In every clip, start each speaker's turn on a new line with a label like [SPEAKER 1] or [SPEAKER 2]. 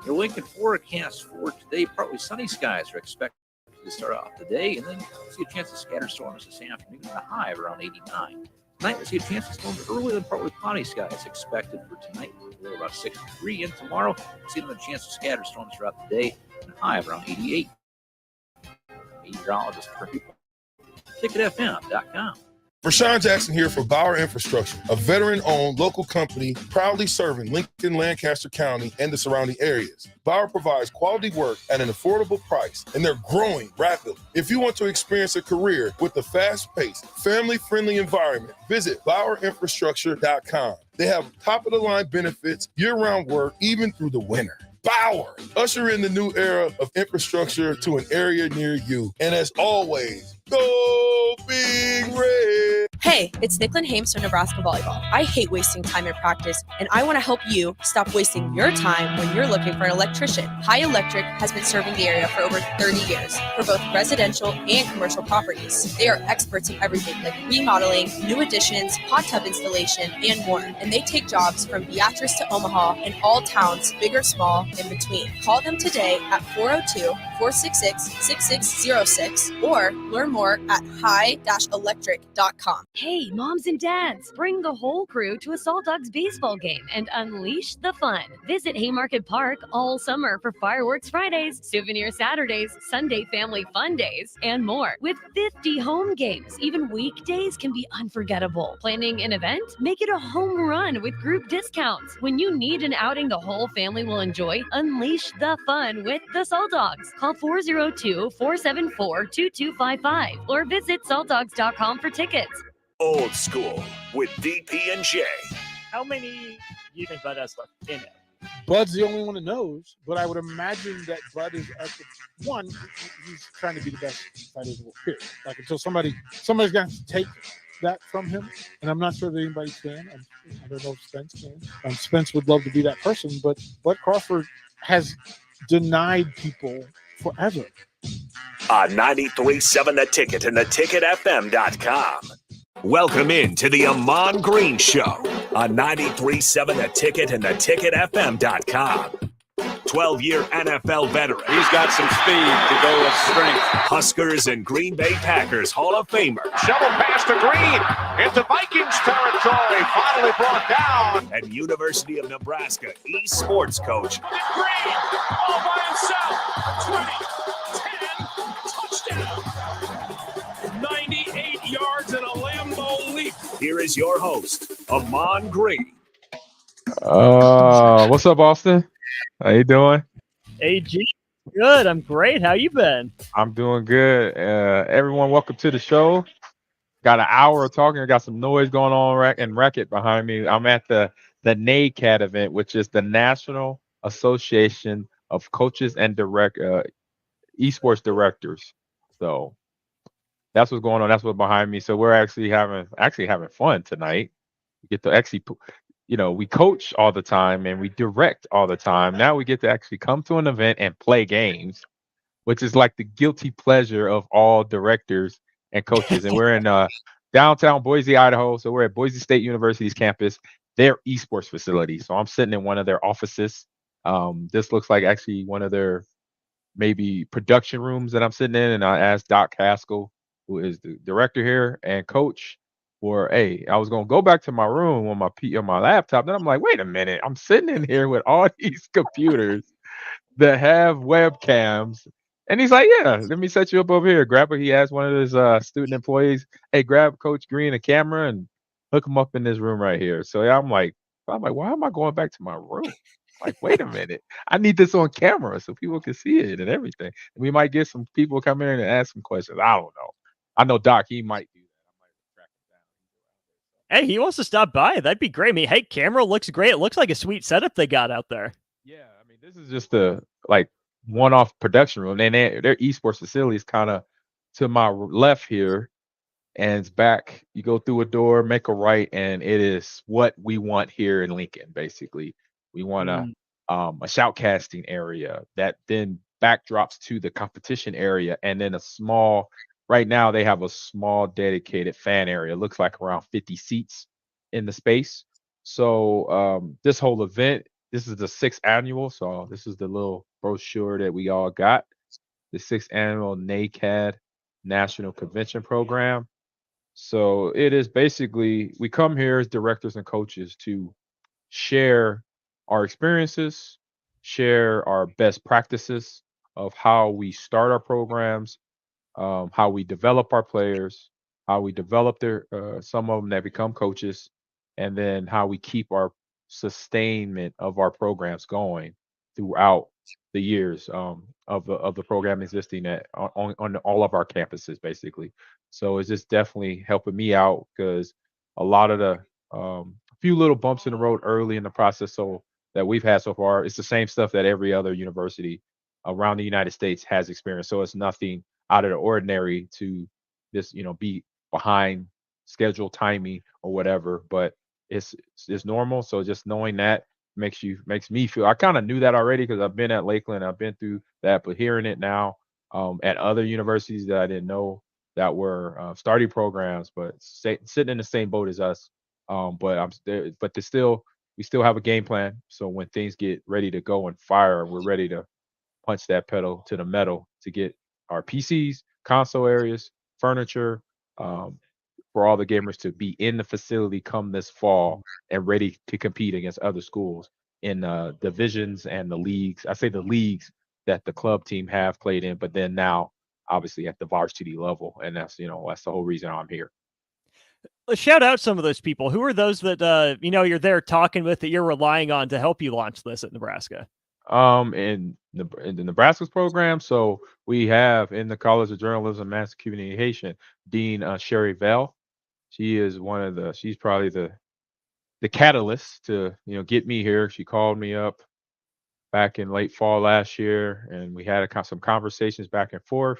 [SPEAKER 1] Your Lincoln forecast for today, partly sunny skies are expected to start off the day, and then we'll see a chance of scattered storms this afternoon, the high of around 89. Tonight, we'll see a chance of storms early and partly cloudy skies expected for tonight. We'll about 63, and tomorrow, we'll see another chance of scattered storms throughout the day, and a high of around 88. Meteorologist for people, ticketfm.com.
[SPEAKER 2] Rashawn Jackson here for Bauer Infrastructure, a veteran-owned local company proudly serving Lincoln, Lancaster County, and the surrounding areas. Bauer provides quality work at an affordable price, and they're growing rapidly. If you want to experience a career with a fast-paced, family-friendly environment, visit BauerInfrastructure.com. They have top-of-the-line benefits, year-round work, even through the winter. Bauer, usher in the new era of infrastructure to an area near you. And as always, go Big Red!
[SPEAKER 3] Hey, it's Nicklin Hames from Nebraska Volleyball. I hate wasting time in practice, and I want to help you stop wasting your time when you're looking for an electrician. High Electric has been serving the area for over 30 years for both residential and commercial properties. They are experts in everything like remodeling, new additions, hot tub installation, and more. And they take jobs from Beatrice to Omaha and all towns, big or small, in between. Call them today at 402-466-6606 or learn more at high-electric.com.
[SPEAKER 4] Hey, moms and dads, bring the whole crew to a Salt Dogs baseball game and unleash the fun. Visit Haymarket Park all summer for fireworks Fridays, souvenir Saturdays, Sunday family fun days, and more. With 50 home games, even weekdays can be unforgettable. Planning an event? Make it a home run with group discounts. When you need an outing the whole family will enjoy, unleash the fun with the Salt Dogs. Call 402-474-2255 or visit saltdogs.com for tickets.
[SPEAKER 5] Old School with DP and J.
[SPEAKER 6] How many do you think Bud has left in it?
[SPEAKER 7] Bud's the only one that knows, but I would imagine that Bud is at the one. He's trying to be the best fighter in the world. Period. Like until somebody's going to take that from him, and I'm not sure that anybody can. I don't know if Spence can. Spence would love to be that person, but Bud Crawford has denied people forever.
[SPEAKER 5] 93.7 The Ticket and theticketfm.com. Welcome in to the Ahman Green Show on 93.7 The Ticket and theticketfm.com. 12-year NFL veteran.
[SPEAKER 8] He's got some speed to go with strength.
[SPEAKER 5] Huskers and Green Bay Packers Hall of Famer.
[SPEAKER 9] Shovel pass to Green into Vikings territory. Finally brought down.
[SPEAKER 5] And University of Nebraska eSports coach.
[SPEAKER 9] Green all by himself. 20, 10, touchdown. 98 yards and a Lambeau leap.
[SPEAKER 5] Here is your host, Ahman Green.
[SPEAKER 10] What's up, Austin? How you doing?
[SPEAKER 6] AG, good. I'm great. How you been?
[SPEAKER 10] I'm doing good. Everyone, welcome to the show. Got an hour of talking. I got some noise going on and racket behind me. I'm at the NACAD event, which is the National Association of Coaches and Esports Directors. So that's what's going on. That's what's behind me. So we're actually having fun tonight. We get to actually, we coach all the time and we direct all the time. Now we get to actually come to an event and play games, which is like the guilty pleasure of all directors and coaches. And we're in downtown Boise, Idaho. So we're at Boise State University's campus, their esports facility. So I'm sitting in one of their offices. This looks like actually one of their maybe production rooms that I'm sitting in. And I asked Doc Haskell, who is the director here and coach, I was gonna go back to my room on my laptop. Then I'm like, wait a minute, I'm sitting in here with all these computers that have webcams, and he's like, yeah, let me set you up over here. He asked one of his student employees, hey, grab Coach Green a camera and hook him up in this room right here. So yeah, I'm like, why am I going back to my room? Like, wait a minute, I need this on camera so people can see it and everything. And we might get some people come in and ask some questions. I don't know. I know Doc, he might do.
[SPEAKER 6] Hey, he wants to stop by. That'd be great. I mean, hey, camera looks great. It looks like a sweet setup they got out there.
[SPEAKER 10] Yeah, I mean, this is just a one-off production room. And their esports facility is kind of to my left here, and it's back. You go through a door, make a right, and it is what we want here in Lincoln. Basically, we want a shoutcasting area that then backdrops to the competition area, and then a small. Right now, they have a small dedicated fan area. It looks like around 50 seats in the space. So this whole event, this is the 6th annual, so this is the little brochure that we all got. The 6th annual NACAD National Convention Program. So it is basically we come here as directors and coaches to share our experiences, share our best practices of how we start our programs, how we develop our players, how we develop their some of them that become coaches, and then how we keep our sustainment of our programs going throughout the years of the program existing on all of our campuses, basically. So it's just definitely helping me out because a lot of the few little bumps in the road early in the process so that we've had so far, it's the same stuff that every other university around the United States has experienced. So it's nothing out of the ordinary to just be behind schedule timing or whatever, but it's normal. So just knowing that makes me feel I kind of knew that already because I've been at Lakeland, I've been through that, but hearing it now at other universities that I didn't know that were starting programs, but sitting in the same boat as us. But I'm there, but we still have a game plan. So when things get ready to go and fire, we're ready to punch that pedal to the metal to get our PCs, console areas, furniture, um, for all the gamers to be in the facility come this fall and ready to compete against other schools in divisions and the leagues. I say the leagues that the club team have played in, but then now obviously at the varsity level, and that's the whole reason I'm here.
[SPEAKER 6] Let's shout out some of those people. Who are those that you're there talking with that you're relying on to help you launch this at Nebraska?
[SPEAKER 10] In the Nebraska's program, so we have in the College of Journalism, Mass Communication, Dean Sherry Vell. She's probably the catalyst to get me here. She called me up back in late fall last year, and we had some conversations back and forth.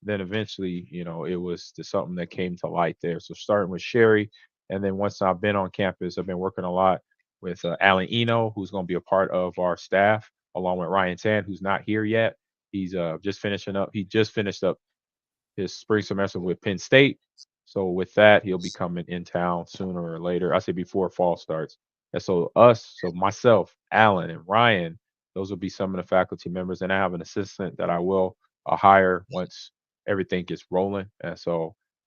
[SPEAKER 10] Then eventually, it was just something that came to light there. So starting with Sherry, and then once I've been on campus, I've been working a lot with Alan Eno, who's going to be a part of our staff, along with Ryan Tan, who's not here yet. He's just finishing up. He just finished up his spring semester with Penn State. So with that, he'll be coming in town sooner or later. I say before fall starts. And so myself, Alan, and Ryan, those will be some of the faculty members. And I have an assistant that I will hire once everything gets rolling.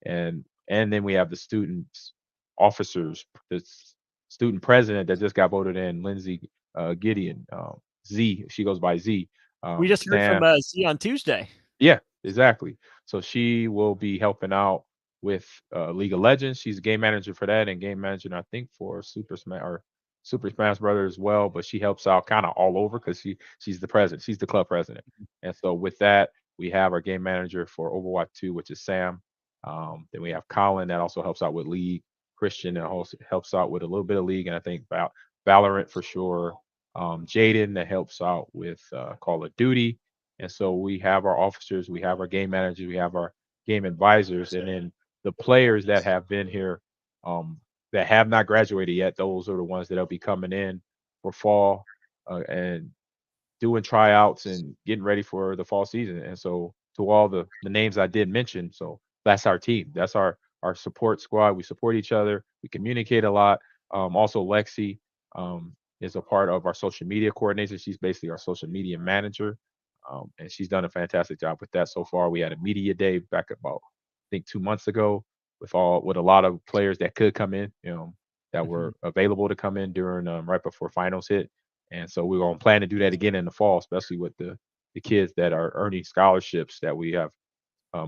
[SPEAKER 10] And then we have the students, officers, the student president that just got voted in, Lindsay Gideon, Z. She goes by Z.
[SPEAKER 6] We just heard
[SPEAKER 10] Sam.
[SPEAKER 6] from Z on Tuesday.
[SPEAKER 10] Yeah, exactly. So she will be helping out with League of Legends. She's a game manager for that and game manager, I think, for Super Smash Brothers as well. But she helps out kind of all over because she's the president. She's the club president. And so with that, we have our game manager for Overwatch 2, which is Sam. Then we have Colin that also helps out with League. Christian that also helps out with a little bit of League, and I think about Valorant for sure. Jaden that helps out with Call of Duty. And so we have our officers, we have our game managers, we have our game advisors, and then the players that have been here that have not graduated yet, those are the ones that'll be coming in for fall and doing tryouts and getting ready for the fall season. And so to all the names I did mention, so that's our team. That's our support squad. We support each other. We communicate a lot. Also, Lexi is a part of our social media coordination. She's basically our social media manager. And she's done a fantastic job with that so far. We had a media day back about I think 2 months ago with a lot of players that could come in, that were available to come in during right before finals hit. And so we're gonna plan to do that again in the fall, especially with the kids that are earning scholarships that we have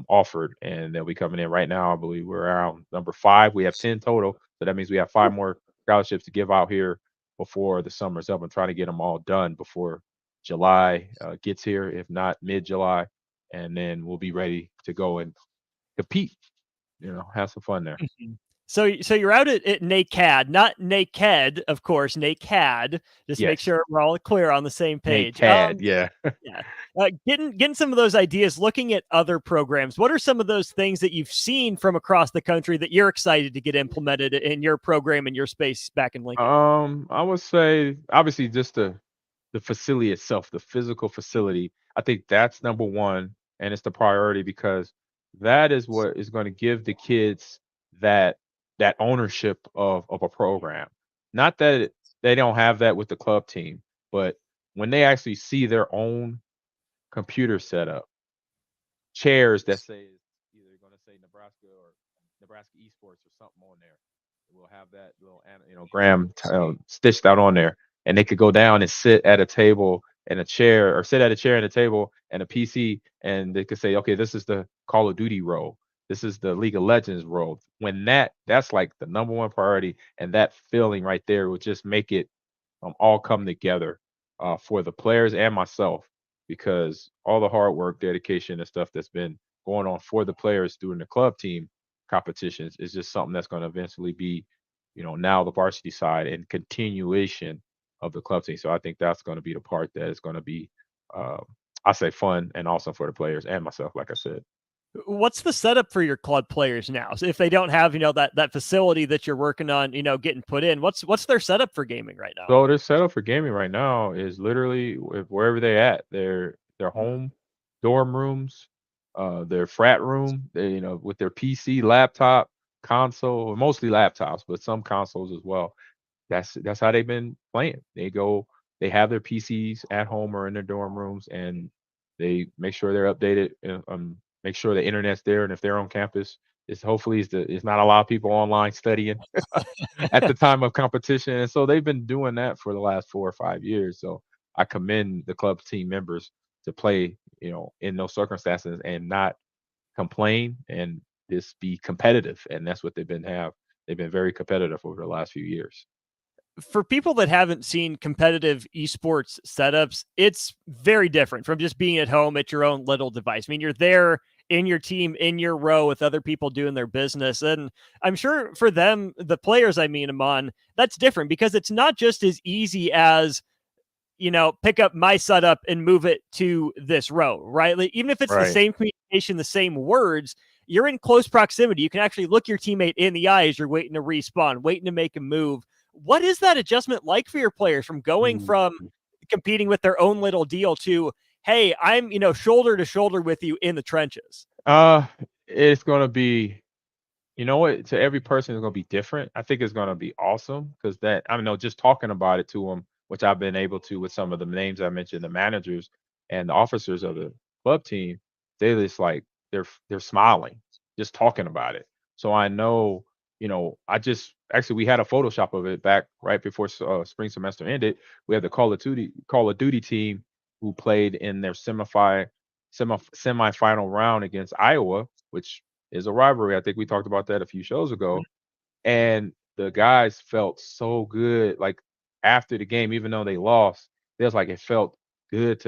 [SPEAKER 10] offered, and they'll be coming in right now. I believe we're around number 5. We have 10 total, so that means we have 5 more scholarships to give out here before the summer's up and try to get them all done before July gets here, if not mid-July, and then we'll be ready to go and compete. Have some fun there.
[SPEAKER 6] So you're out at NACAD, not naked, of course, NACAD. Just make
[SPEAKER 10] Yes.
[SPEAKER 6] sure we're all clear on the same page.
[SPEAKER 10] NACAD, yeah.
[SPEAKER 6] Yeah. Getting some of those ideas, looking at other programs. What are some of those things that you've seen from across the country that you're excited to get implemented in your program and your space back in Lincoln?
[SPEAKER 10] I would say obviously just the facility itself, the physical facility. I think that's number one, and it's the priority because that is what is going to give the kids that ownership of a program. Not that they don't have that with the club team, But when they actually see their own computer setup, chairs that say it's either going to say Nebraska or Nebraska Esports or something on there. We'll have that little, Graham stitched out on there, and they could go down and sit at a table and a chair, or sit at a chair and a table and a PC, and they could say, okay, this is the Call of Duty role. This is the League of Legends role. When that's like the number one priority, and that feeling right there will just make it all come together for the players and myself, because all the hard work, dedication, and stuff that's been going on for the players during the club team competitions is just something that's going to eventually be, now the varsity side and continuation of the club team. So I think that's going to be the part that is going to be, uh, I say, fun and awesome for the players and myself, like I said.
[SPEAKER 6] What's the setup for your club players now? So if they don't have, that facility that you're working on, getting put in, what's their setup for gaming right now?
[SPEAKER 10] So their setup for gaming right now is literally wherever they're at. Their home dorm rooms, their frat room, with their PC, laptop, console, mostly laptops, but some consoles as well. That's how they've been playing. They have their PCs at home or in their dorm rooms, and they make sure they're updated, make sure the internet's there, and if they're on campus, it's not a lot of people online studying at the time of competition. And so they've been doing that for the last 4 or 5 years. So I commend the club team members to play, in those circumstances and not complain and just be competitive. And that's what they've been very competitive over the last few years.
[SPEAKER 6] For people that haven't seen competitive esports setups, it's very different from just being at home at your own little device. I mean, you're there in your team, in your row with other people doing their business. And I'm sure for them, the players, Ahman, that's different because it's not just as easy as, pick up my setup and move it to this row, right? Like, even if it's the same communication, the same words, you're in close proximity. You can actually look your teammate in the eye as you're waiting to respawn, waiting to make a move. What is that adjustment like for your players from going from competing with their own little deal to, hey, I'm, shoulder to shoulder with you in the trenches?
[SPEAKER 10] It's going to be, to every person it's going to be different. I think it's going to be awesome because just talking about it to them, which I've been able to with some of the names I mentioned, the managers and the officers of the club team, they just like, they're smiling just talking about it. So I know, we had a Photoshop of it back right before spring semester ended. We had the Call of Duty team who played in their semifinal round against Iowa, which is a rivalry. I think we talked about that a few shows ago. And the guys felt so good, like after the game, even though they lost, it was like it felt good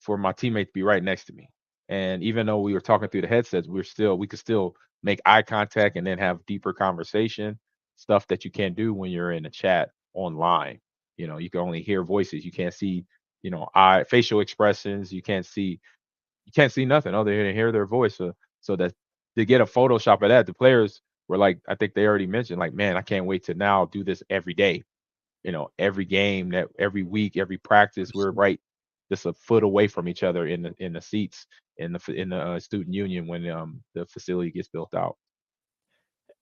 [SPEAKER 10] for my teammate to be right next to me. And even though we were talking through the headsets, we could still make eye contact and then have deeper conversation, stuff that you can't do when you're in a chat online. You can only hear voices. You can't see, facial expressions. You can't see nothing other than hear their voice. So that to get a Photoshop of that, the players were like, I think they already mentioned, like, man, I can't wait to now do this every day. Every game, that every week, every practice, we're right just a foot away from each other in the seats in the student union when the facility gets built out.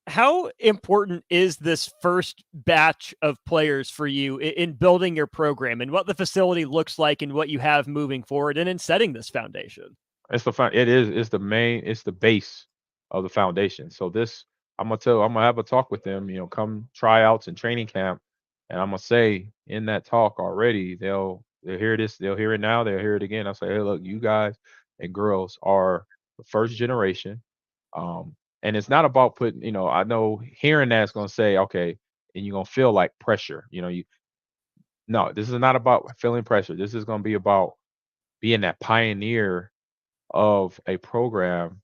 [SPEAKER 6] How important is this first batch of players for you in building your program and what the facility looks like and what you have moving forward and in setting this foundation?
[SPEAKER 10] It's the base of the foundation. So I'm gonna have a talk with them, come tryouts and training camp. And I'm gonna say in that talk already, they'll hear this, they'll hear it now, they'll hear it again. I'll say, hey, look, you guys and girls are the first generation. And it's not about putting, I know hearing that's gonna say, okay, and you're gonna feel like pressure. No, this is not about feeling pressure. This is gonna be about being that pioneer of a program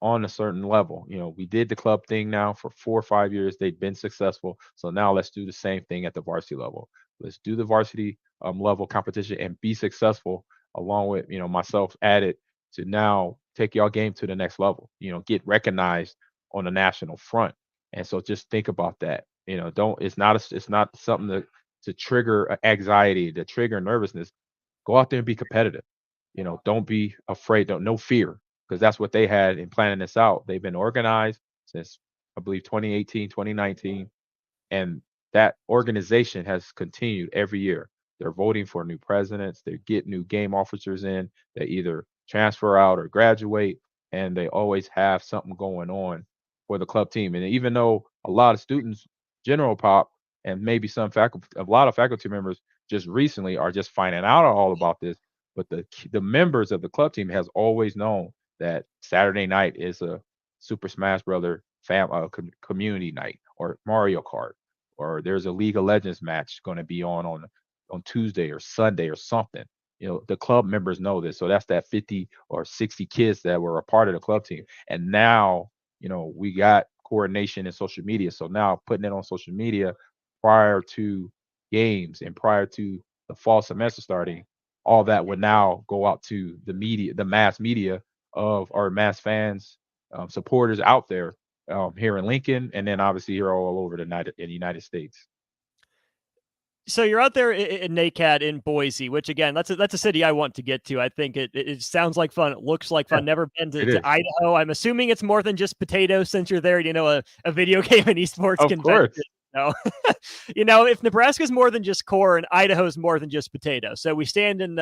[SPEAKER 10] on a certain level. We did the club thing now for 4 or 5 years. They've been successful. So now let's do the same thing at the varsity level. Let's do the varsity level competition and be successful along with, myself added to now take y'all game to the next level, get recognized on the national front. And so just think about that. It's not something to trigger anxiety, to trigger nervousness. Go out there and be competitive. Don't be afraid. No fear, because that's what they had in planning this out. They've been organized since, I believe, 2018, 2019, and that organization has continued every year. They're voting for new presidents. They get new game officers in that either transfer out or graduate, and they always have something going on for the club team. And even though a lot of students, general pop, and maybe some faculty, a lot of faculty members just recently are just finding out all about this, but the members of the club team has always known that Saturday night is a Super Smash Brother community night, or Mario Kart, or there's a League of Legends match going to be on Tuesday or Sunday or something. The club members know this. So that's that 50 or 60 kids that were a part of the club team. And now, we got coordination in social media. So now putting it on social media prior to games and prior to the fall semester starting, all that would now go out to the media, the mass media of our mass fans, supporters out there, here in Lincoln, and then obviously here all over the United States.
[SPEAKER 6] So you're out there in NACAD in Boise, which again, that's a city I want to get to. I think it sounds like fun. It looks like fun. Never been to Idaho. I'm assuming it's more than just potatoes since you're there. A video game and esports
[SPEAKER 10] Of
[SPEAKER 6] convention.
[SPEAKER 10] course.
[SPEAKER 6] No. If Nebraska's more than just corn, Idaho's more than just potatoes. So we stand in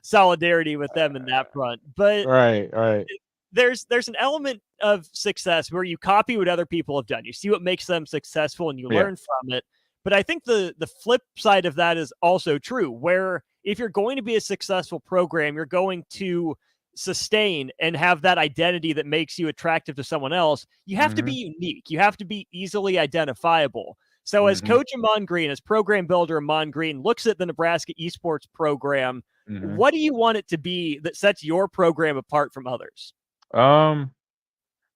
[SPEAKER 6] solidarity with them in that front. But
[SPEAKER 10] right.
[SPEAKER 6] There's an element of success where you copy what other people have done. You see what makes them successful and you learn from it. But I think the flip side of that is also true, where if you're going to be a successful program, you're going to sustain and have that identity that makes you attractive to someone else. You have to be unique. You have to be easily identifiable. So as Coach Ahman Green, as program builder Ahman Green looks at the Nebraska esports program, what do you want it to be that sets your program apart from others?
[SPEAKER 10] I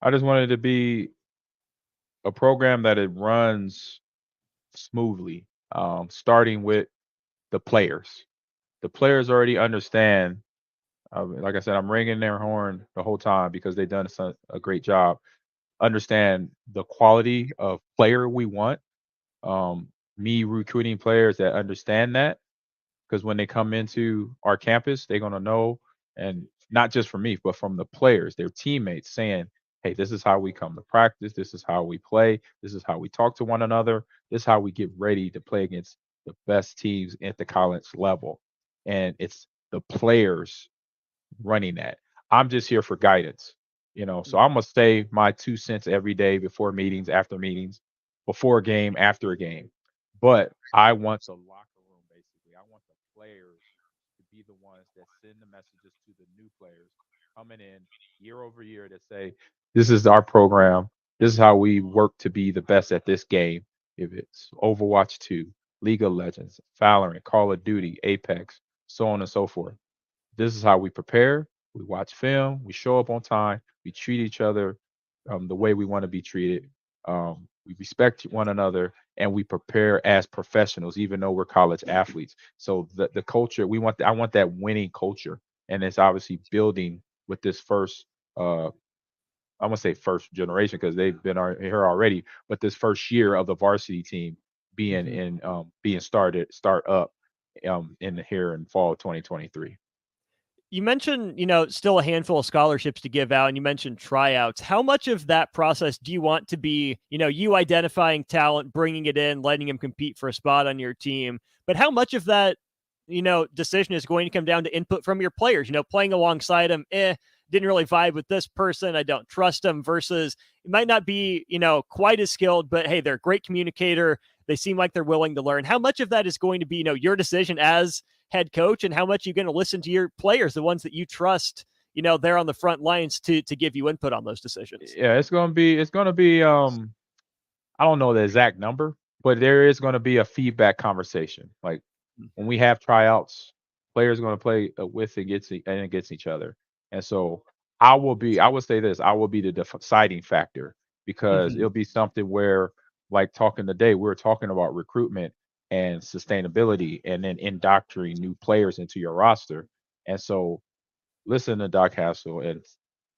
[SPEAKER 10] just wanted to be a program that it runs smoothly, starting with the players. The players already understand. Like I said, I'm ringing their horn the whole time because they've done a great job. Understand the quality of player we want. Me recruiting players that understand that, because when they come into our campus, they're going to know, and not just from me, but from the players, their teammates saying, hey, this is how we come to practice. This is how we play. This is how we talk to one another. This is how we get ready to play against the best teams at the college level. And it's the players running that. I'm just here for guidance, so I'm going to say my 2 cents every day before meetings, after meetings, before a game, after a game. But I want the locker room, basically. I want the players to be the ones that send the messages to the new players coming in year over year that say, this is our program. This is how we work to be the best at this game. If it's Overwatch 2, League of Legends, Valorant, Call of Duty, Apex, so on and so forth. This is how we prepare. We watch film. We show up on time. We treat each other the way we want to be treated. We respect one another, and we prepare as professionals, even though we're college athletes. So the culture I want that winning culture, and it's obviously building with this first. I'm gonna say first generation because they've been here already, but this first year of the varsity team being start up in here in fall 2023.
[SPEAKER 6] You mentioned, still a handful of scholarships to give out, and you mentioned tryouts. How much of that process do you want to be, you identifying talent, bringing it in, letting him compete for a spot on your team? But how much of that, decision is going to come down to input from your players, playing alongside him, didn't really vibe with this person, I don't trust him, versus it might not be, quite as skilled, but hey, they're a great communicator. They seem like they're willing to learn. How much of that is going to be, your decision as head coach, and how much you're going to listen to your players, the ones that you trust, they're on the front lines to give you input on those decisions?
[SPEAKER 10] Yeah, it's going to be, I don't know the exact number, but there is going to be a feedback conversation. Like when we have tryouts, players are going to play with and against each other. And so I would say this, I will be the deciding factor, because it'll be something where, like talking today, we're talking about recruitment and sustainability, and then indoctrinating new players into your roster. And so listen to Doc Hassel and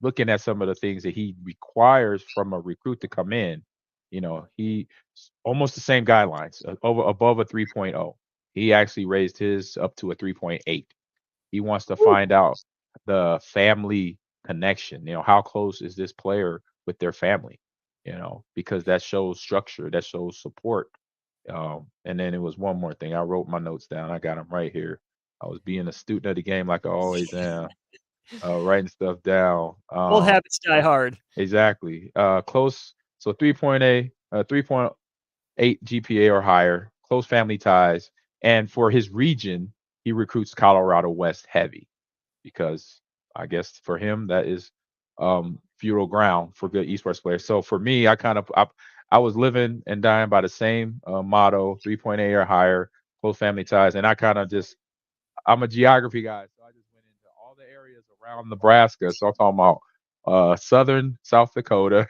[SPEAKER 10] looking at some of the things that he requires from a recruit to come in, he almost the same guidelines, above a 3.0. He actually raised his up to a 3.8. He wants to find out the family connection. How close is this player with their family? Because that shows structure, that shows support. And then it was one more thing. I wrote my notes down. I got them right here. I was being a student of the game like I always am, writing stuff down.
[SPEAKER 6] Old habits die hard.
[SPEAKER 10] Exactly. Close. So 3.8 GPA or higher, close family ties. And for his region, he recruits Colorado West heavy because I guess for him, that is fertile ground for good esports players. So for me, I was living and dying by the same motto: 3.8 or higher, close family ties, and I'm a geography guy, so I just went into all the areas around Nebraska. So I'm talking about southern South Dakota,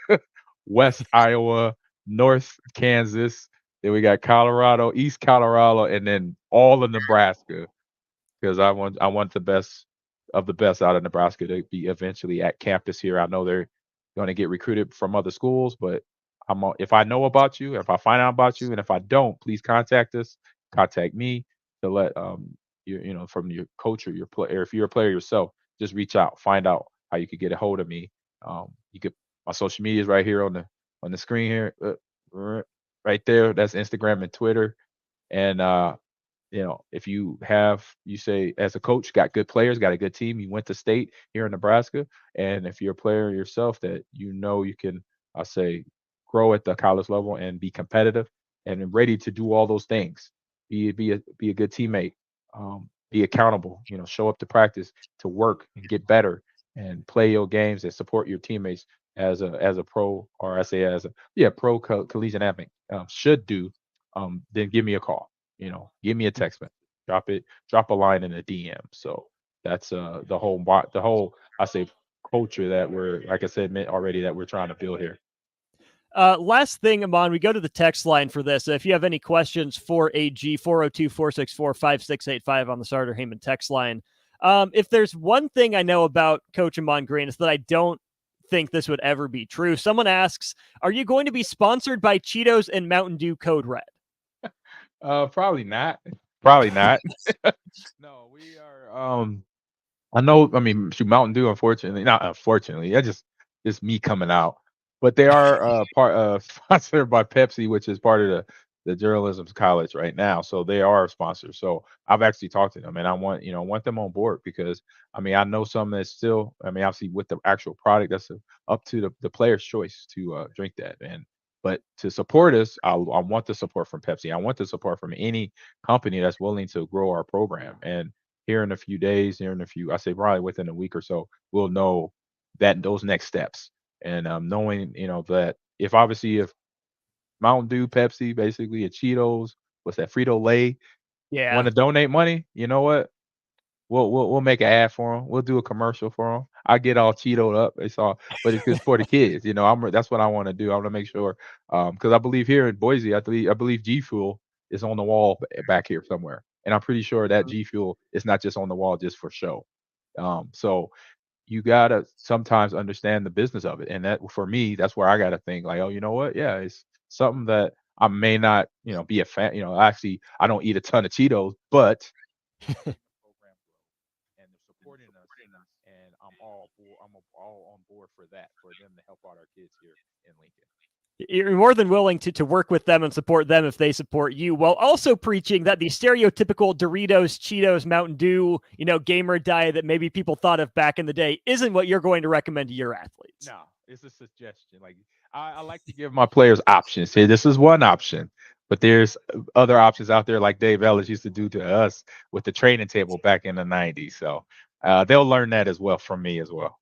[SPEAKER 10] west Iowa, north Kansas. Then we got Colorado, East Colorado, and then all of Nebraska because I want the best of the best out of Nebraska to be eventually at campus here. I know they're going to get recruited from other schools, but if I know about you, if I find out about you, and if I don't, please contact us. Contact me to let from your coach or your player. If you're a player yourself, just reach out, find out how you could get a hold of me. You could My social media is right here on the screen here, right there. That's Instagram and Twitter, and if you say as a coach, got good players, got a good team, you went to state here in Nebraska, and if you're a player yourself that you can, I say, grow at the college level and be competitive and ready to do all those things. Be a good teammate, be accountable. Show up to practice, to work and get better, and play your games and support your teammates as a pro, or I say as a pro collegiate athlete should do. Then give me a call. Give me a text message, drop a line in a DM. So that's the whole I say culture that we're, like I said already, that we're trying to build here.
[SPEAKER 6] Last thing, Ahman, we go to the text line for this. If you have any questions for AG, 402-464-5685 on the Sartor Heyman text line. If there's one thing I know about Coach Ahman Green, is that I don't think this would ever be true. Someone asks, are you going to be sponsored by Cheetos and Mountain Dew Code Red?
[SPEAKER 10] Probably not. Probably not. No, we are. I know. I mean, Mountain Dew. Not unfortunately. That's just me coming out. But they are sponsored by Pepsi, which is part of the journalism college right now. So they are sponsors. So I've actually talked to them, and I want them on board because I know some that's still. Obviously with the actual product, that's up to the player's choice to drink that. But to support us, I want the support from Pepsi. I want the support from any company that's willing to grow our program. And here in a few days, I say probably within a week or so, we'll know those next steps. And knowing, that if Mountain Dew, Pepsi, basically, and Cheetos, what's that, Frito-Lay, want to donate money, you know what? We'll make an ad for them. We'll do a commercial for them. I get all Cheetoed up. But it's good for the kids. That's what I want to do. I want to make sure, because I believe here in Boise, I believe G Fuel is on the wall back here somewhere, and I'm pretty sure that G Fuel is not just on the wall just for show. So you gotta sometimes understand the business of it, and that for me, that's where I gotta think like, oh, you know what? Yeah, it's something that I may not, be a fan. Actually, I don't eat a ton of Cheetos, but and they're supporting us, and I'm all on board for that, for them to help out our kids here in Lincoln.
[SPEAKER 6] You're more than willing to work with them and support them if they support you, while also preaching that the stereotypical Doritos, Cheetos, Mountain Dew, gamer diet that maybe people thought of back in the day isn't what you're going to recommend to your athletes.
[SPEAKER 10] No, it's a suggestion. Like I like to give my players options. Say this is one option, but there's other options out there like Dave Ellis used to do to us with the training table back in the 90s. So they'll learn that as well from me as well.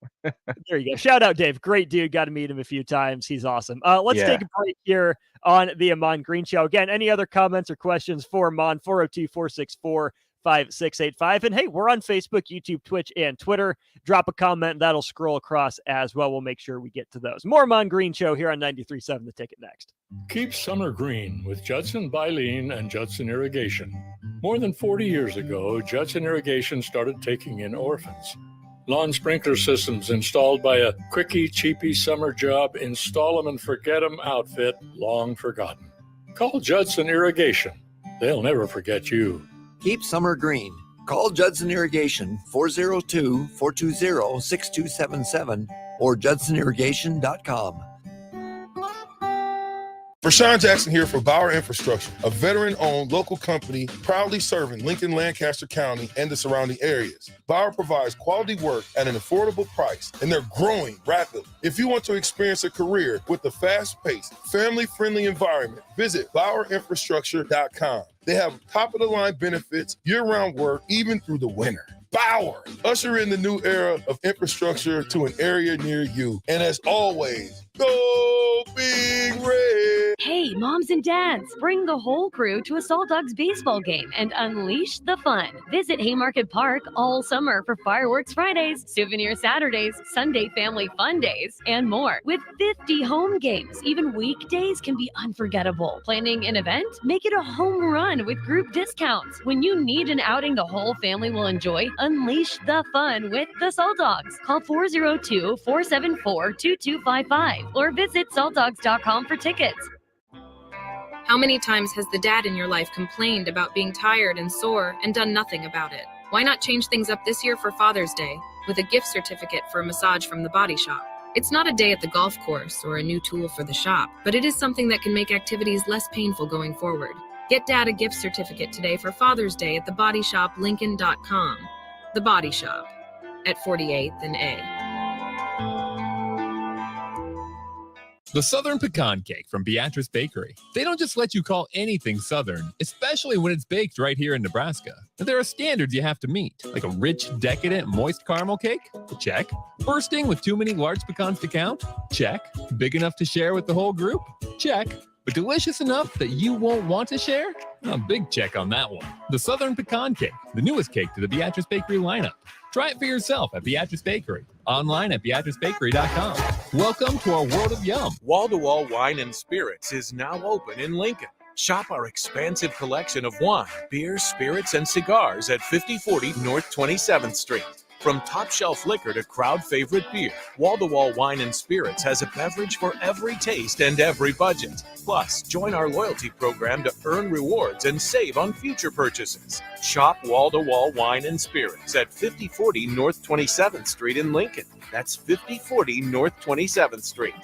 [SPEAKER 6] There you go. Shout out, Dave. Great dude. Got to meet him a few times. He's awesome. Let's take a break here on the Ahman Green Show. Again, any other comments or questions for Ahman? 402-464-5685. And hey, we're on Facebook, YouTube, Twitch, and Twitter. Drop a comment. That'll scroll across as well. We'll make sure we get to those. More Ahman Green Show here on 93.7 The Ticket next.
[SPEAKER 9] Keep summer green with Judson Baleen and Judson Irrigation. More than 40 years ago, Judson Irrigation started taking in orphans. Lawn sprinkler systems installed by a quickie, cheapy summer job, install 'em and forget 'em outfit long forgotten. Call Judson Irrigation. They'll never forget you.
[SPEAKER 11] Keep summer green. Call Judson Irrigation 402-420-6277 or judsonirrigation.com.
[SPEAKER 2] Rashawn Jackson here for Bauer Infrastructure, a veteran-owned local company proudly serving Lincoln, Lancaster County, and the surrounding areas. Bauer provides quality work at an affordable price, and they're growing rapidly. If you want to experience a career with a fast-paced, family-friendly environment, visit BauerInfrastructure.com. They have top-of-the-line benefits, year-round work, even through the winter. Bauer, usher in the new era of infrastructure to an area near you. And as always, go Big Red!
[SPEAKER 4] Hey, moms and dads, bring the whole crew to a Salt Dogs baseball game and unleash the fun. Visit Haymarket Park all summer for Fireworks Fridays, Souvenir Saturdays, Sunday Family Fun Days, and more. With 50 home games, even weekdays can be unforgettable. Planning an event? Make it a home run with group discounts. When you need an outing the whole family will enjoy, unleash the fun with the Salt Dogs. Call 402-474-2255 or visit saltdogs.com for tickets.
[SPEAKER 12] How many times has the dad in your life complained about being tired and sore and done nothing about it? Why not change things up this year for Father's Day with a gift certificate for a massage from the Body Shop? It's not a day at the golf course or a new tool for the shop, but it is something that can make activities less painful going forward. Get Dad a gift certificate today for Father's Day at thebodyshoplincoln.com. The Body Shop at 48th and A.
[SPEAKER 13] The Southern Pecan Cake from Beatrice Bakery. They don't just let you call anything Southern, especially when it's baked right here in Nebraska. But there are standards you have to meet, like a rich, decadent, moist caramel cake? Check. Bursting with too many large pecans to count? Check. Big enough to share with the whole group? Check. But delicious enough that you won't want to share? A big check on that one. The Southern Pecan Cake, the newest cake to the Beatrice Bakery lineup. Try it for yourself at Beatrice Bakery. Online at BeatriceBakery.com. Welcome to our world of yum.
[SPEAKER 14] Wall-to-Wall Wine and Spirits is now open in Lincoln. Shop our expansive collection of wine, beer, spirits, and cigars at 5040 North 27th Street. From top-shelf liquor to crowd-favorite beer, Wall-to-Wall Wine and Spirits has a beverage for every taste and every budget. Plus, join our loyalty program to earn rewards and save on future purchases. Shop Wall-to-Wall Wine and Spirits at 5040 North 27th Street in Lincoln. That's 5040 North 27th Street.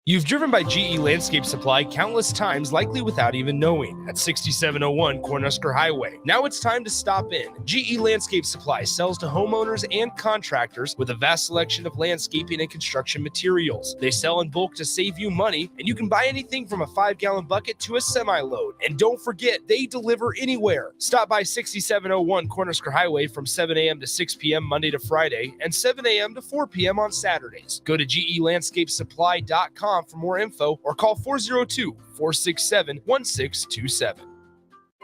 [SPEAKER 15] You've driven by GE Landscape Supply countless times, likely without even knowing, at 6701 Cornhusker Highway. Now it's time to stop in. GE Landscape Supply sells to homeowners and contractors with a vast selection of landscaping and construction materials. They sell in bulk to save you money, and you can buy anything from a 5-gallon bucket to a semi-load. And don't forget, they deliver anywhere. Stop by 6701 Cornhusker Highway from 7 a.m. to 6 p.m. Monday to Friday and 7 a.m. to 4 p.m. on Saturdays. Go to GELandscapeSupply.com for more info or call 402-467-1627.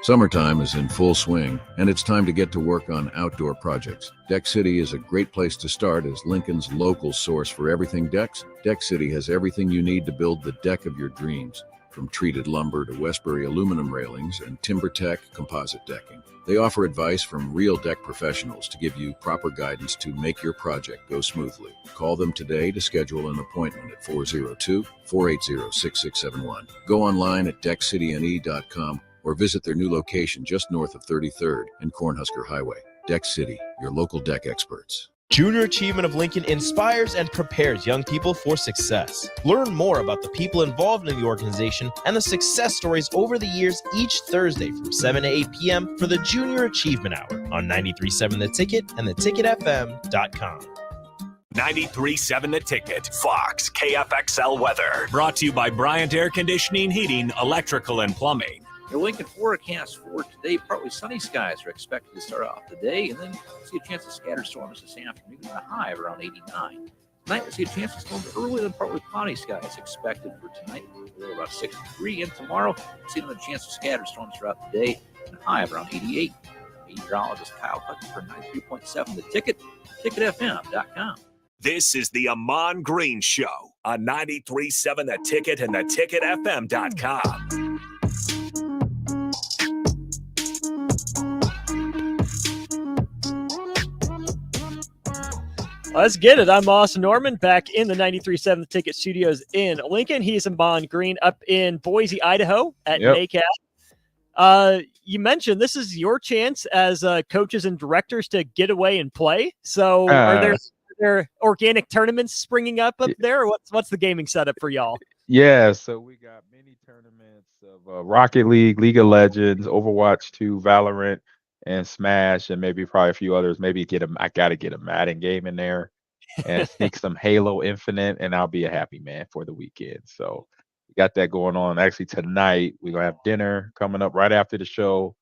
[SPEAKER 16] Summertime is in full swing, and it's time to get to work on outdoor projects. Deck City is a great place to start as Lincoln's local source for everything decks. Deck City has everything you need to build the deck of your dreams, from treated lumber to Westbury aluminum railings and TimberTech composite decking. They offer advice from real deck professionals to give you proper guidance to make your project go smoothly. Call them today to schedule an appointment at 402-480-6671. Go online at deckcityne.com or visit their new location just north of 33rd and Cornhusker Highway. Deck City, your local deck experts.
[SPEAKER 17] Junior Achievement of Lincoln inspires and prepares young people for success. Learn more about the people involved in the organization and the success stories over the years each Thursday from 7 to 8 p.m. for the Junior Achievement Hour on 93.7 The Ticket and theticketfm.com.
[SPEAKER 5] 93.7 The Ticket, Fox, KFXL weather. Brought to you by Bryant Air Conditioning, Heating, Electrical, and Plumbing.
[SPEAKER 1] Your Lincoln forecast for today, partly sunny skies are expected to start off the day, and then we'll see a chance of scattered storms this afternoon with a high of around 89. Tonight, we'll see a chance of storms early and partly cloudy skies expected for tonight, we're about 63. And tomorrow, we'll see another chance of scattered storms throughout the day and a high of around 88. Meteorologist Kyle Hutton for 93.7 The Ticket, ticketfm.com.
[SPEAKER 5] This is the Ahman Green Show on 93.7 The Ticket and theticketfm.com.
[SPEAKER 6] Let's get it. I'm Austin Norman back in the 93.7 The Ticket studios in Lincoln. He's Ahman Green up in Boise, Idaho at NACAT. You mentioned this is your chance as coaches and directors to get away and play. So are there organic tournaments springing up there? Or what's the gaming setup for y'all?
[SPEAKER 10] Yeah, so we got many tournaments of Rocket League, League of Legends, Overwatch 2, Valorant, and Smash, and maybe probably a few others. Maybe I gotta get a Madden game in there and sneak some Halo Infinite, and I'll be a happy man for the weekend. So we got that going on. Actually, tonight we're gonna have dinner coming up right after the show.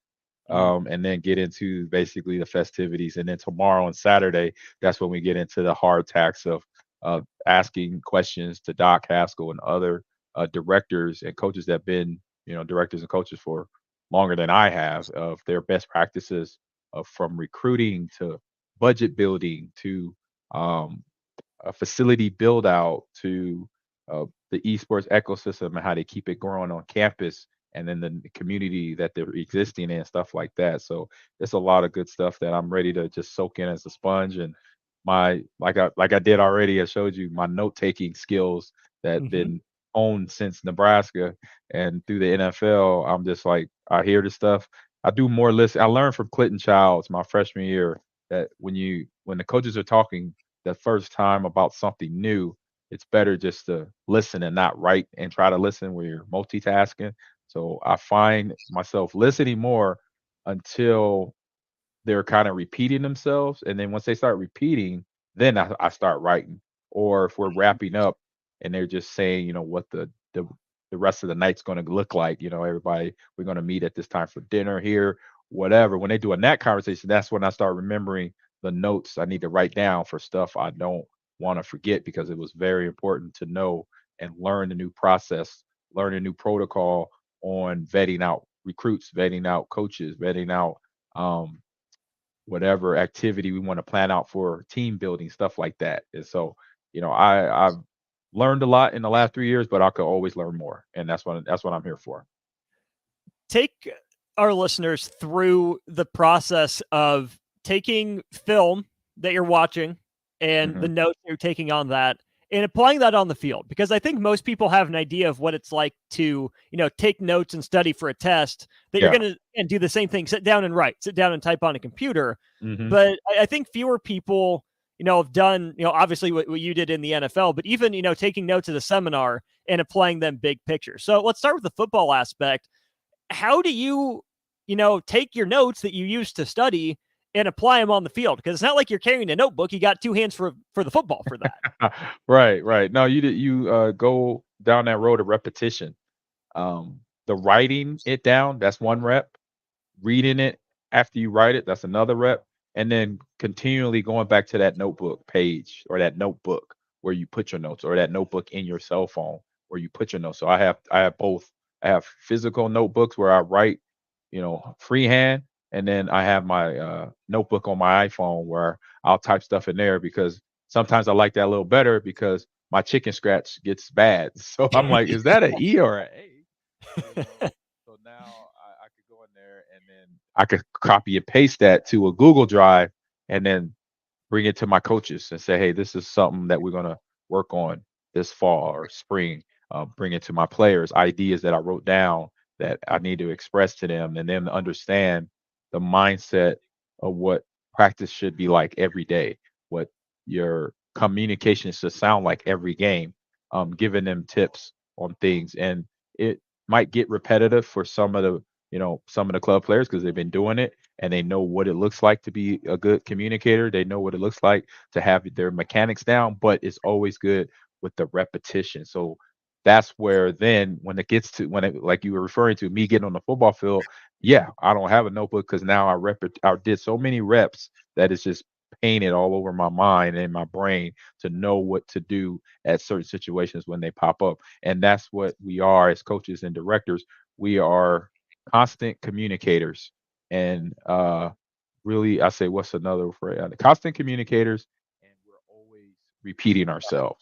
[SPEAKER 10] And then get into basically the festivities. And then tomorrow and Saturday, that's when we get into the hard tax of asking questions to Doc Haskell and other directors and coaches that have been, directors and coaches for longer than I have, of their best practices from recruiting to budget building to um, a facility build out to the esports ecosystem and how they keep it growing on campus and then the community that they're existing in, stuff like that. So it's a lot of good stuff that I'm ready to just soak in as a sponge. And my like I did already, I showed you my note taking skills that been honed since Nebraska and through the NFL. I'm just like, I hear the stuff. I do more listen. I learned from Clinton Childs my freshman year that when the coaches are talking the first time about something new, it's better just to listen and not write and try to listen where you're multitasking. So I find myself listening more until they're kind of repeating themselves. And then once they start repeating, then I start writing. Or if we're wrapping up and they're just saying, what the rest of the night's going to look like, everybody, we're going to meet at this time for dinner here, whatever. When they do a net conversation, that's when I start remembering the notes I need to write down for stuff I don't want to forget, because it was very important to know and learn the new process, learn a new protocol on vetting out recruits, vetting out coaches, vetting out whatever activity we want to plan out for team building, stuff like that. And so, I've learned a lot in the last 3 years, but I could always learn more, and that's what I'm here for.
[SPEAKER 6] Take our listeners through the process of taking film that you're watching and the notes you're taking on that and applying that on the field, because I think most people have an idea of what it's like to, take notes and study for a test, that you're going to do the same thing, sit down and write, sit down and type on a computer. But I think fewer people, have done, obviously what you did in the NFL, but even, taking notes at a seminar and applying them big picture. So let's start with the football aspect. How do you, take your notes that you used to study and apply them on the field? Because it's not like you're carrying a notebook. You got two hands for the football for that.
[SPEAKER 10] Right. No, you go down that road of repetition. The writing it down, that's one rep. Reading it after you write it, that's another rep. And then continually going back to that notebook page or that notebook where you put your notes, or that notebook in your cell phone where you put your notes. So I have both. I have physical notebooks where I write, freehand, and then I have my notebook on my iPhone where I'll type stuff in there, because sometimes I like that a little better because my chicken scratch gets bad. So I'm like, is that an E or an A? So now I could go in there and then I could copy and paste that to a Google Drive and then bring it to my coaches and say, hey, this is something that we're going to work on this fall or spring. Bring it to my players, ideas that I wrote down that I need to express to them, and then understand the mindset of what practice should be like every day, what your communication should sound like every game, giving them tips on things. And it might get repetitive for some of the club players because they've been doing it and they know what it looks like to be a good communicator. They know what it looks like to have their mechanics down, but it's always good with the repetition. So that's where then when it gets to like you were referring to me getting on the football field, yeah, I don't have a notebook because now I did so many reps that it's just painted all over my mind and my brain to know what to do at certain situations when they pop up. And that's what we are as coaches and directors. We are constant communicators. And really, I say, what's another phrase? Constant communicators, and we're always repeating ourselves.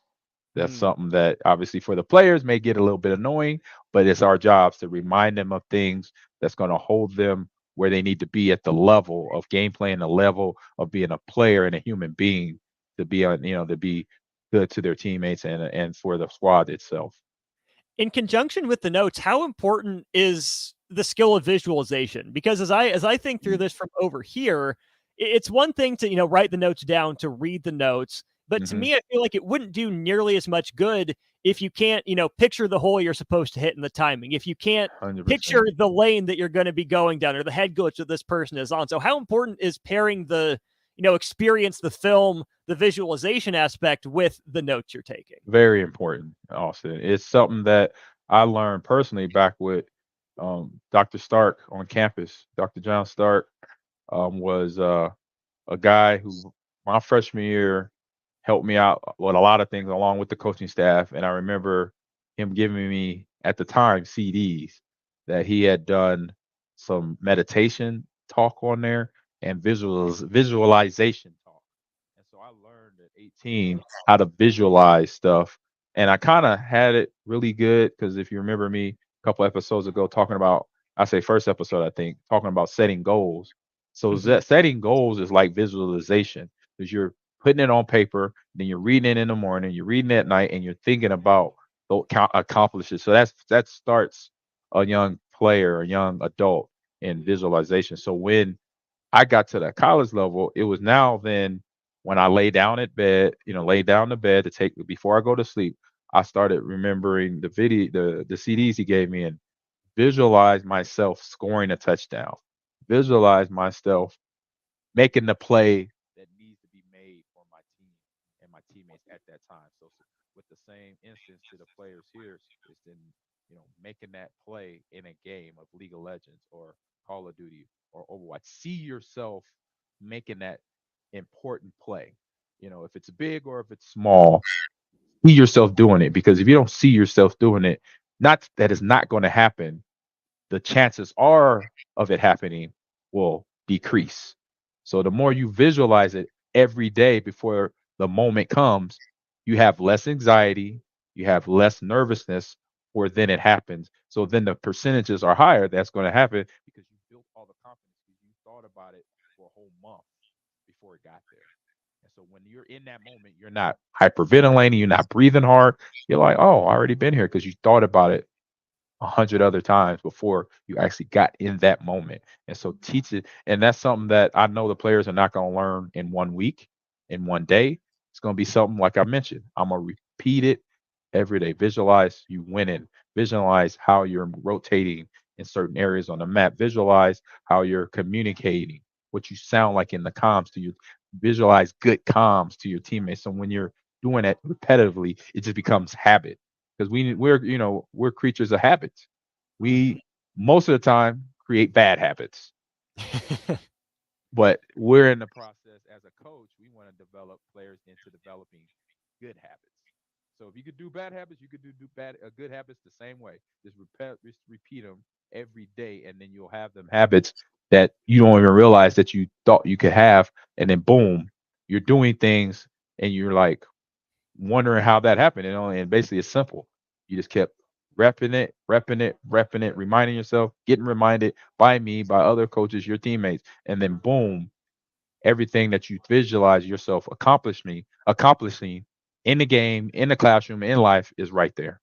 [SPEAKER 10] That's something that obviously for the players may get a little bit annoying, but it's our jobs to remind them of things that's going to hold them where they need to be at the level of gameplay and the level of being a player and a human being to be on, to be good to their teammates and for the squad itself.
[SPEAKER 6] In conjunction with the notes, how important is the skill of visualization? Because as I think through this from over here, it's one thing to, write the notes down, to read the notes. But to me, I feel like it wouldn't do nearly as much good if you can't, picture the hole you're supposed to hit and the timing, if you can't
[SPEAKER 10] 100%.
[SPEAKER 6] picture the lane that you're going to be going down or the head coach that this person is on. So how important is pairing the, experience, the film, the visualization aspect with the notes you're taking?
[SPEAKER 10] Very important, Austin. It's something that I learned personally back with Dr. Stark on campus. Dr. John Stark was a guy who my freshman year helped me out with a lot of things along with the coaching staff. And I remember him giving me at the time CDs that he had done some meditation talk on there and visualization talk. And so I learned at 18 how to visualize stuff. And I kind of had it really good because if you remember me a couple episodes ago talking about, I say first episode, I think, talking about setting goals. So setting goals is like visualization because you're putting it on paper, then you're reading it in the morning, you're reading it at night, and you're thinking about those accomplishes. So that starts a young player, a young adult in visualization. So when I got to the college level, it was now then when I lay down at bed, lay down to bed to take before I go to sleep, I started remembering the CDs he gave me and visualize myself scoring a touchdown. Visualize myself making the play that needs to be made for my team and my teammates at that time. So with the same instance to the players here, it's in making that play in a game of League of Legends or Call of Duty or Overwatch. See yourself making that important play. If it's big or if it's small, see yourself doing it because if you don't see yourself doing it, not that it's not going to happen, the chances are of it happening will decrease. So the more you visualize it every day before the moment comes, you have less anxiety, you have less nervousness, or then it happens. So then the percentages are higher. That's going to happen because you built all the confidence because you thought about it for a whole month before it got there. And so when you're in that moment, you're not hyperventilating, you're not breathing hard. You're like, oh, I already been here because you thought about it 100 other times before you actually got in that moment. And so teach it. And that's something that I know the players are not going to learn in 1 week, in 1 day. It's going to be something like I mentioned. I'm going to repeat it every day. Visualize you winning. Visualize how you're rotating in certain areas on the map. Visualize how you're communicating, what you sound like in the comms to you. Visualize good comms to your teammates. So when you're doing that repetitively, it just becomes habit because we're creatures of habits. We most of the time create bad habits, but we're in the process as a coach. We want to develop players into developing good habits. So if you could do bad habits, you could do good habits the same way. Just repeat them every day, and then you'll have them habits that you don't even realize that you thought you could have, and then boom, you're doing things, and you're like wondering how that happened. And basically it's simple. You just kept repping it, reminding yourself, getting reminded by me, by other coaches, your teammates, and then boom, everything that you visualize yourself accomplishing in the game, in the classroom, in life is right there.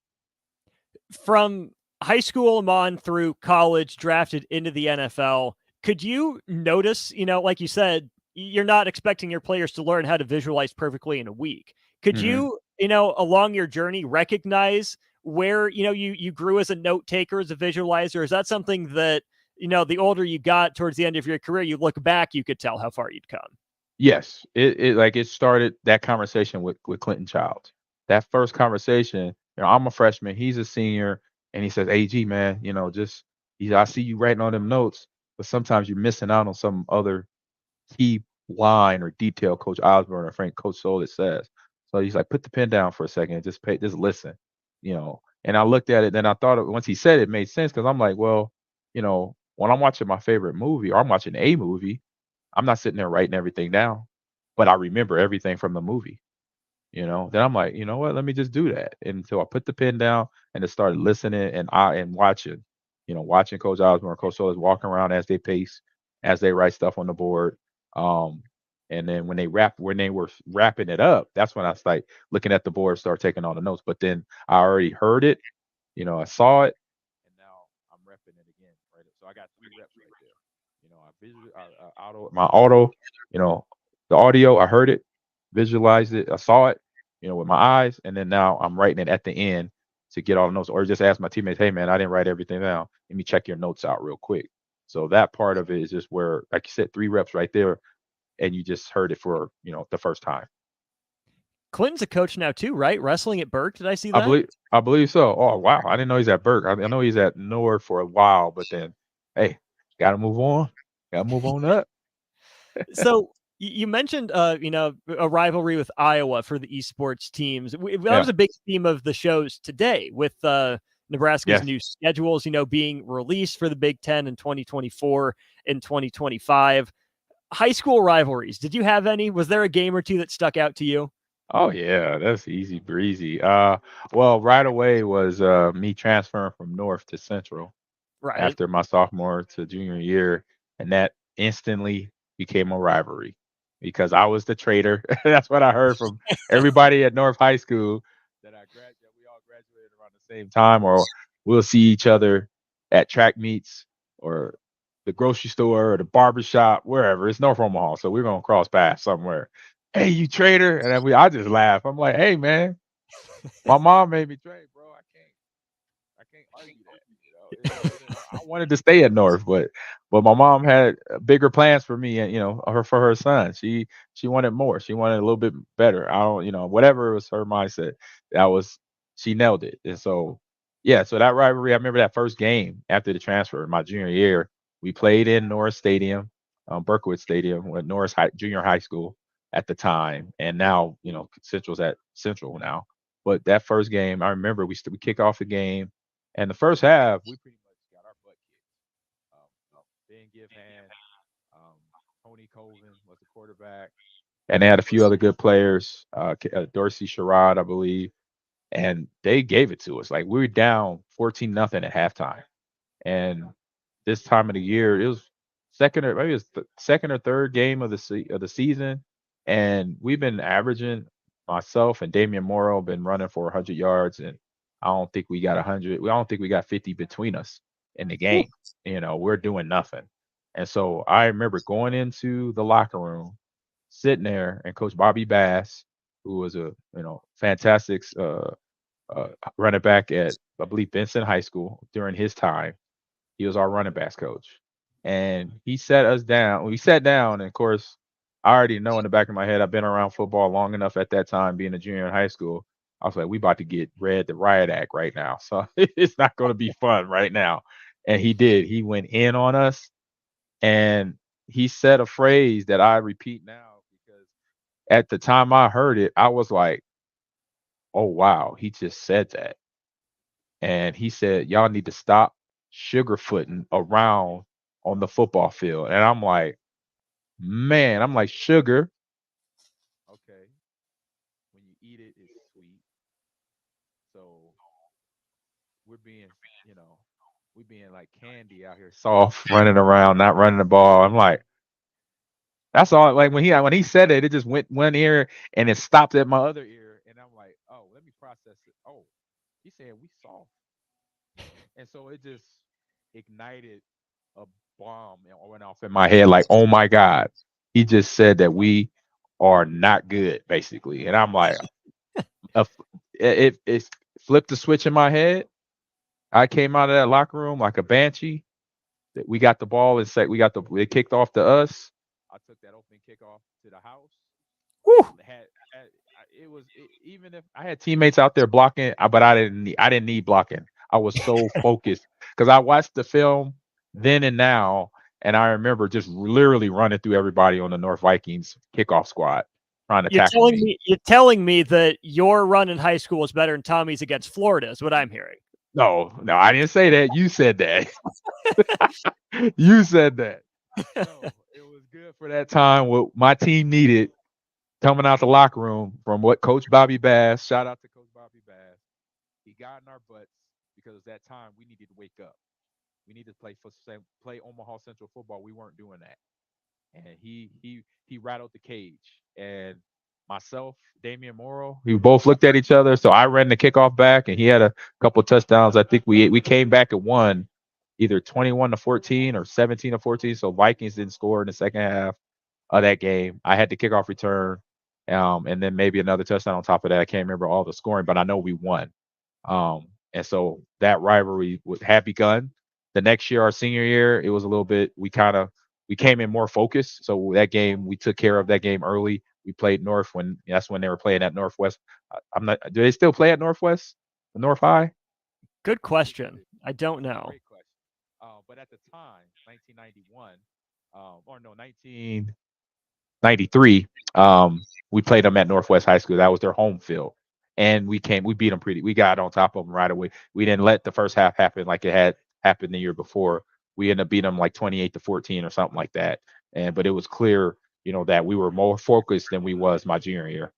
[SPEAKER 6] From high school on through college, drafted into the NFL, could you notice, like you said, you're not expecting your players to learn how to visualize perfectly in a week. Could you, along your journey, recognize where, you grew as a note taker, as a visualizer? Is that something that, the older you got towards the end of your career, you look back, you could tell how far you'd come?
[SPEAKER 10] Yes, it started that conversation with Clinton Childs. That first conversation, I'm a freshman, he's a senior, and he says, "AG, man, I see you writing on them notes, but sometimes you're missing out on some other key line or detail Coach Osborne or Coach Solis says." So he's like, "Put the pen down for a second and just listen." And I looked at it, then I thought once he said it made sense because I'm like, well, when I'm watching my favorite movie or I'm watching a movie, I'm not sitting there writing everything down, but I remember everything from the movie. Then I'm like, you know what? Let me just do that. And so I put the pen down and just started listening and watching, watching Coach Osborne, Coach Solis walking around as they pace, as they write stuff on the board. And then when they were wrapping it up, that's when I started looking at the board, start taking all the notes. But then I already heard it, I saw it, and now I'm repping it again. Right. So I got 3 reps right there. My auto, the audio, I heard it, visualized it, I saw it, with my eyes, and then now I'm writing it at the end to get all the notes, or just ask my teammates, hey man, I didn't write everything down. Let me check your notes out real quick. So that part of it is just where, like you said, 3 reps right there, and you just heard it for the first time.
[SPEAKER 6] Clinton's a coach now too, right? Wrestling at Burke. Did I see
[SPEAKER 10] I
[SPEAKER 6] that?
[SPEAKER 10] believe so. Oh wow, I didn't know he's at Burke. I know he's at North for a while, but then, hey, gotta move on. Gotta move on up.
[SPEAKER 6] So you mentioned, a rivalry with Iowa for the esports teams. That
[SPEAKER 10] Yeah.
[SPEAKER 6] was a big theme of the shows today with Nebraska's
[SPEAKER 10] Yes.
[SPEAKER 6] new schedules, being released for the Big Ten in 2024 and 2025. High school rivalries. Did you have any? Was there a game or two that stuck out to you?
[SPEAKER 10] Oh yeah, that's easy breezy. Well, right away was me transferring from North to Central
[SPEAKER 6] Right.
[SPEAKER 10] after my sophomore to junior year, and that instantly became a rivalry because I was the traitor. That's what I heard from everybody at North High School, that we all graduated around the same time, or we'll see each other at track meets or the grocery store or the barber shop, wherever. It's North Omaha, so we're gonna cross paths somewhere. Hey, you traitor! And then I just laugh. I'm like, hey man, my mom made me trade, bro. I can't argue that. I wanted to stay at North, but my mom had bigger plans for me, and for her son. She wanted more. She wanted a little bit better. I don't, whatever was her mindset. That was She nailed it. And so yeah, so that rivalry. I remember that first game after the transfer, my junior year. We played in Norris Stadium, Berkowitz Stadium, with Junior High School at the time, and now Central's at Central now. But that first game, I remember we kick off the game, and the first half we pretty much got our butt kicked. Ben Givhan, Tony Colvin was the quarterback, and they had a few other good players, Dorsey Sherrod, I believe, and they gave it to us. Like, we were down 14-0 at halftime, and this time of the year, it was maybe it was the second or third game of the season, and we've been averaging, myself and Damian Morrow been running for 100 yards, and I don't think we got 100. I don't think we got 50 between us in the game. We're doing nothing, and so I remember going into the locker room, sitting there, and Coach Bobby Bass, who was a fantastic running back at, I believe, Benson High School during his time. He was our running backs coach, and he sat us down. We sat down, and of course, I already know in the back of my head, I've been around football long enough at that time, being a junior in high school. I was like, we about to get read the riot act right now, so it's not going to be fun right now. And he did. He went in on us, and he said a phrase that I repeat now, because at the time I heard it, I was like, oh wow, he just said that. And he said, y'all need to stop sugarfooting around on the football field. And I'm like, man, sugar. Okay. When you eat it, it's sweet. So we're being, we're being like candy out here, soft, running around, not running the ball. I'm like, that's all. Like, when he said it, it just went one ear and it stopped at my other ear. And I'm like, oh, let me process it. Oh, he said we soft. And so it just ignited a bomb and went off in my head, like, oh my God, he just said that we are not good, basically. And I'm like, it flipped the switch in my head. I came out of that locker room like a banshee. That we got the ball and it kicked off to us. I took that open kickoff to the house. Even if I had teammates out there blocking, but I didn't need blocking. I was so focused because I watched the film then and now, and I remember just literally running through everybody on the North Vikings kickoff squad trying to tackle me.
[SPEAKER 6] You're telling me that your run in high school was better than Tommy's against Florida is what I'm hearing.
[SPEAKER 10] No, I didn't say that. You said that. You said that. No, it was good for that time. What my team needed coming out the locker room from what Coach Bobby Bass, shout out to Coach Bobby Bass, he got in our butts because at that time we needed to wake up. We needed to play Omaha Central football. We weren't doing that. And he rattled the cage. And myself, Damian Morrow, we both looked at each other. So I ran the kickoff back, and he had a couple of touchdowns. I think we came back and won either 21-14 or 17-14. So Vikings didn't score in the second half of that game. I had the kickoff return. and then maybe another touchdown on top of that. I can't remember all the scoring, but I know we won. And so that rivalry had begun. The next year, our senior year, it was a little bit. We came in more focused. So that game, we took care of that game early. We played North that's when they were playing at Northwest. I'm not. Do they still play at Northwest? North High?
[SPEAKER 6] Good question. I don't know.
[SPEAKER 10] Great question. But at the time, 1991, or no, 1993, we played them at Northwest High School. That was their home field. And we beat them we got on top of them right away. We didn't let the first half happen like it had happened the year before. We ended up beating them like 28-14 or something like that. But it was clear, that we were more focused than we was my junior year.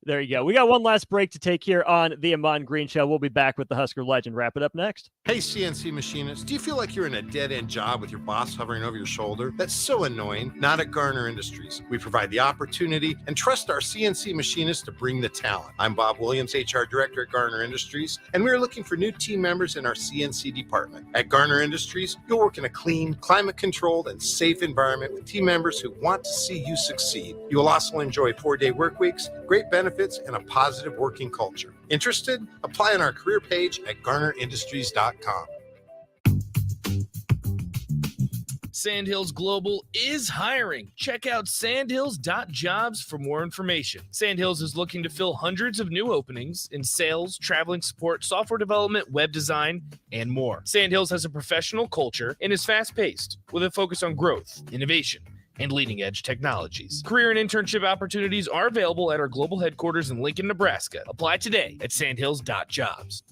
[SPEAKER 6] There you go. We got one last break to take here on the Ahman Green Show. We'll be back with the Husker legend. Wrap it up next.
[SPEAKER 18] Hey, CNC machinists, do you feel like you're in a dead-end job with your boss hovering over your shoulder? That's so annoying. Not at Garner Industries. We provide the opportunity and trust our CNC machinists to bring the talent. I'm Bob Williams, HR Director at Garner Industries, and we're looking for new team members in our CNC department. At Garner Industries, you'll work in a clean, climate-controlled, and safe environment with team members who want to see you succeed. You will also enjoy 4-day work weeks, great benefits, and a positive working culture. Interested? Apply on our career page at garnerindustries.com.
[SPEAKER 15] Sandhills Global is hiring. Check out sandhills.jobs for more information. Sandhills is looking to fill hundreds of new openings in sales, traveling support, software development, web design, and more. Sandhills has a professional culture and is fast-paced with a focus on growth, innovation, and leading-edge technologies. Career and internship opportunities are available at our global headquarters in Lincoln, Nebraska. Apply today at sandhills.jobs.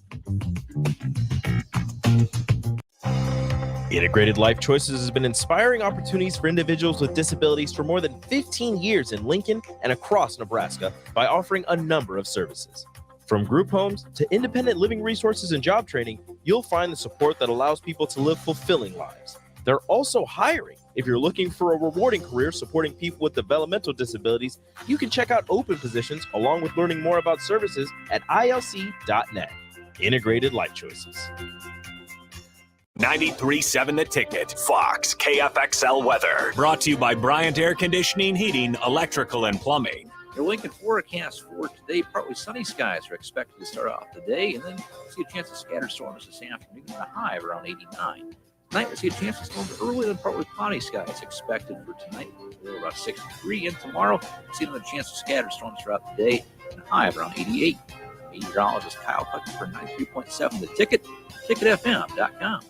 [SPEAKER 17] Integrated Life Choices has been inspiring opportunities for individuals with disabilities for more than 15 years in Lincoln and across Nebraska by offering a number of services. From group homes to independent living resources and job training, you'll find the support that allows people to live fulfilling lives. They're also hiring. If you're looking for a rewarding career supporting people with developmental disabilities, you can check out open positions along with learning more about services at ilc.net. Integrated Life Choices.
[SPEAKER 5] 93.7 The Ticket, Fox, KFXL weather. Brought to you by Bryant Air Conditioning, Heating, Electrical, and Plumbing.
[SPEAKER 1] Your Lincoln forecast for today, partly sunny skies are expected to start off the day, and then see a chance of scattered storms this afternoon, the high of around 89. Tonight, we'll see a chance of storms early and partly cloudy skies expected for tonight. We're about 63, and tomorrow, we'll see another chance of scattered storms throughout the day, and a high of around 88. Meteorologist Kyle Puckett for 93.7 The Ticket, ticketfm.com.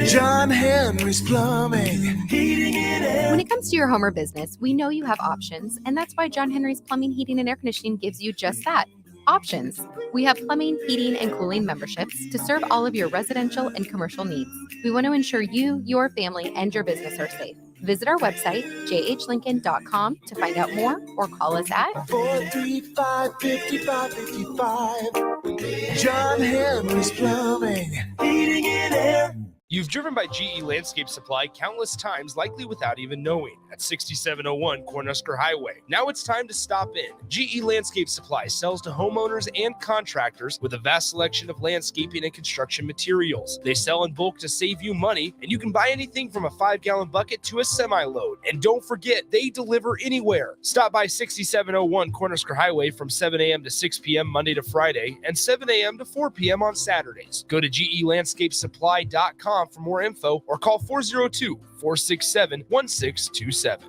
[SPEAKER 19] John Henry's Plumbing, heating and air.
[SPEAKER 20] When it comes to your home or business, we know you have options, and that's why John Henry's Plumbing, Heating, and Air Conditioning gives you just that. Options. We have plumbing, heating, and cooling memberships to serve all of your residential and commercial needs. We want to ensure you, your family, and your business are safe. Visit our website, jhlincoln.com, to find out more or call us at
[SPEAKER 19] 435-5555. John Henry's Plumbing, heating and air.
[SPEAKER 15] You've driven by GE Landscape Supply countless times, likely without even knowing, at 6701 Cornhusker Highway. Now it's time to stop in. GE Landscape Supply sells to homeowners and contractors with a vast selection of landscaping and construction materials. They sell in bulk to save you money, and you can buy anything from a 5-gallon bucket to a semi-load. And don't forget, they deliver anywhere. Stop by 6701 Cornhusker Highway from 7 a.m. to 6 p.m. Monday to Friday, and 7 a.m. to 4 p.m. on Saturdays. Go to GELandscapeSupply.com for more info or call 402-467-1627.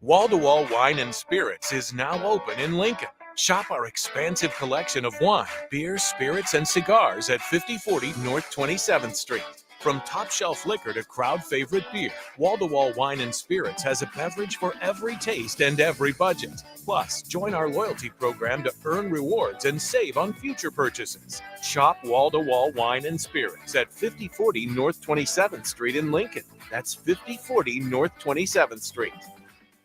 [SPEAKER 14] Wall-to-Wall Wine and Spirits is now open in Lincoln. Shop our expansive collection of wine, beer, spirits, and cigars at 5040 North 27th Street. From top shelf liquor to crowd favorite beer, Wall-to-Wall Wine and Spirits has a beverage for every taste and every budget. Plus, join our loyalty program to earn rewards and save on future purchases. Shop Wall-to-Wall Wine and Spirits at 5040 North 27th Street in Lincoln. That's 5040 North 27th Street.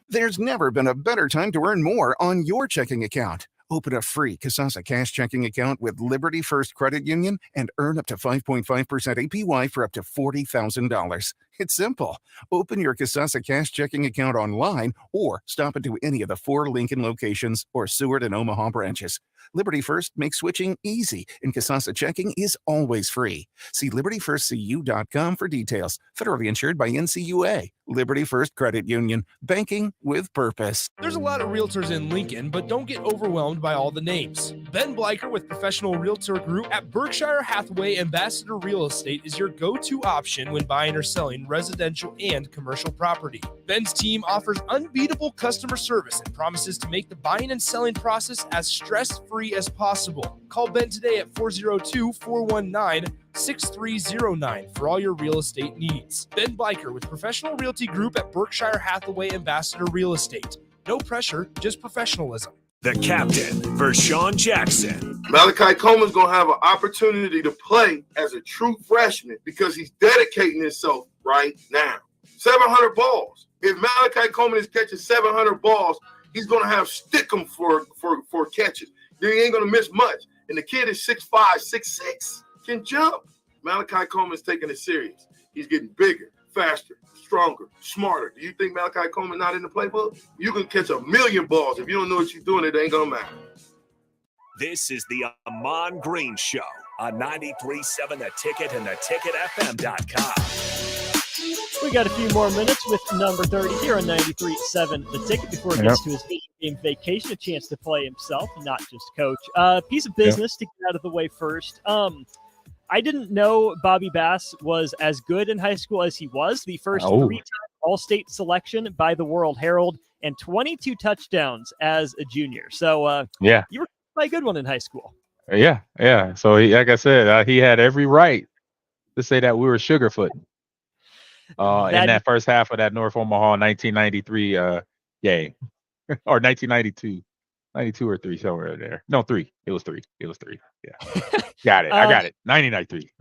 [SPEAKER 21] There's never been a better time to earn more on your checking account. Open a free Kasasa Cash checking account with Liberty First Credit Union and earn up to 5.5% APY for up to $40,000. It's simple. Open your Kasasa Cash checking account online or stop into any of the 4 Lincoln locations or Seward and Omaha branches. Liberty First makes switching easy, and Kasasa checking is always free. See libertyfirstcu.com for details. Federally insured by NCUA. Liberty First Credit Union. Banking with purpose.
[SPEAKER 15] There's a lot of realtors in Lincoln, but don't get overwhelmed by all the names. Ben Bleicher with Professional Realtor Group at Berkshire Hathaway Ambassador Real Estate is your go-to option when buying or selling residential and commercial property. Ben's team offers unbeatable customer service and promises to make the buying and selling process as stress-free as possible. Call Ben today at 402-419-6309 for all your real estate needs. Ben Bleicher with Professional Realty Group at Berkshire Hathaway Ambassador Real Estate. No pressure, just professionalism.
[SPEAKER 5] The captain, Vershawn Jackson.
[SPEAKER 2] Malachi Coleman's going to have an opportunity to play as a true freshman because he's dedicating himself right now. 700 balls. If Malachi Coleman is catching 700 balls, he's going to have stickum for catches. Then he ain't going to miss much. And the kid is 6'5", 6'6", can jump. Malachi Coleman's taking it serious. He's getting bigger, faster, stronger, smarter. Do you think Malachi Coleman not in the playbook? You can catch 1,000,000 balls. If you don't know what you're doing, it ain't going to matter.
[SPEAKER 5] This is the Ahman Green Show on 93.7 The Ticket and theticketfm.com.
[SPEAKER 6] We got a few more minutes with number 30 here on 93.7 The Ticket before he gets to his game vacation, a chance to play himself, not just coach. Piece of business to get out of the way first. I didn't know Bobby Bass was as good in high school as he was. The first 3-time All-State selection by the World Herald and 22 touchdowns as a junior. So, you were a good one in high school.
[SPEAKER 10] Yeah. So, like I said, he had every right to say that we were sugarfooting in that first half of that North Omaha 1993 game. Or 1992. 92 or 3, somewhere there. No, 3. It was 3. Yeah. Got it. I got it. 1993.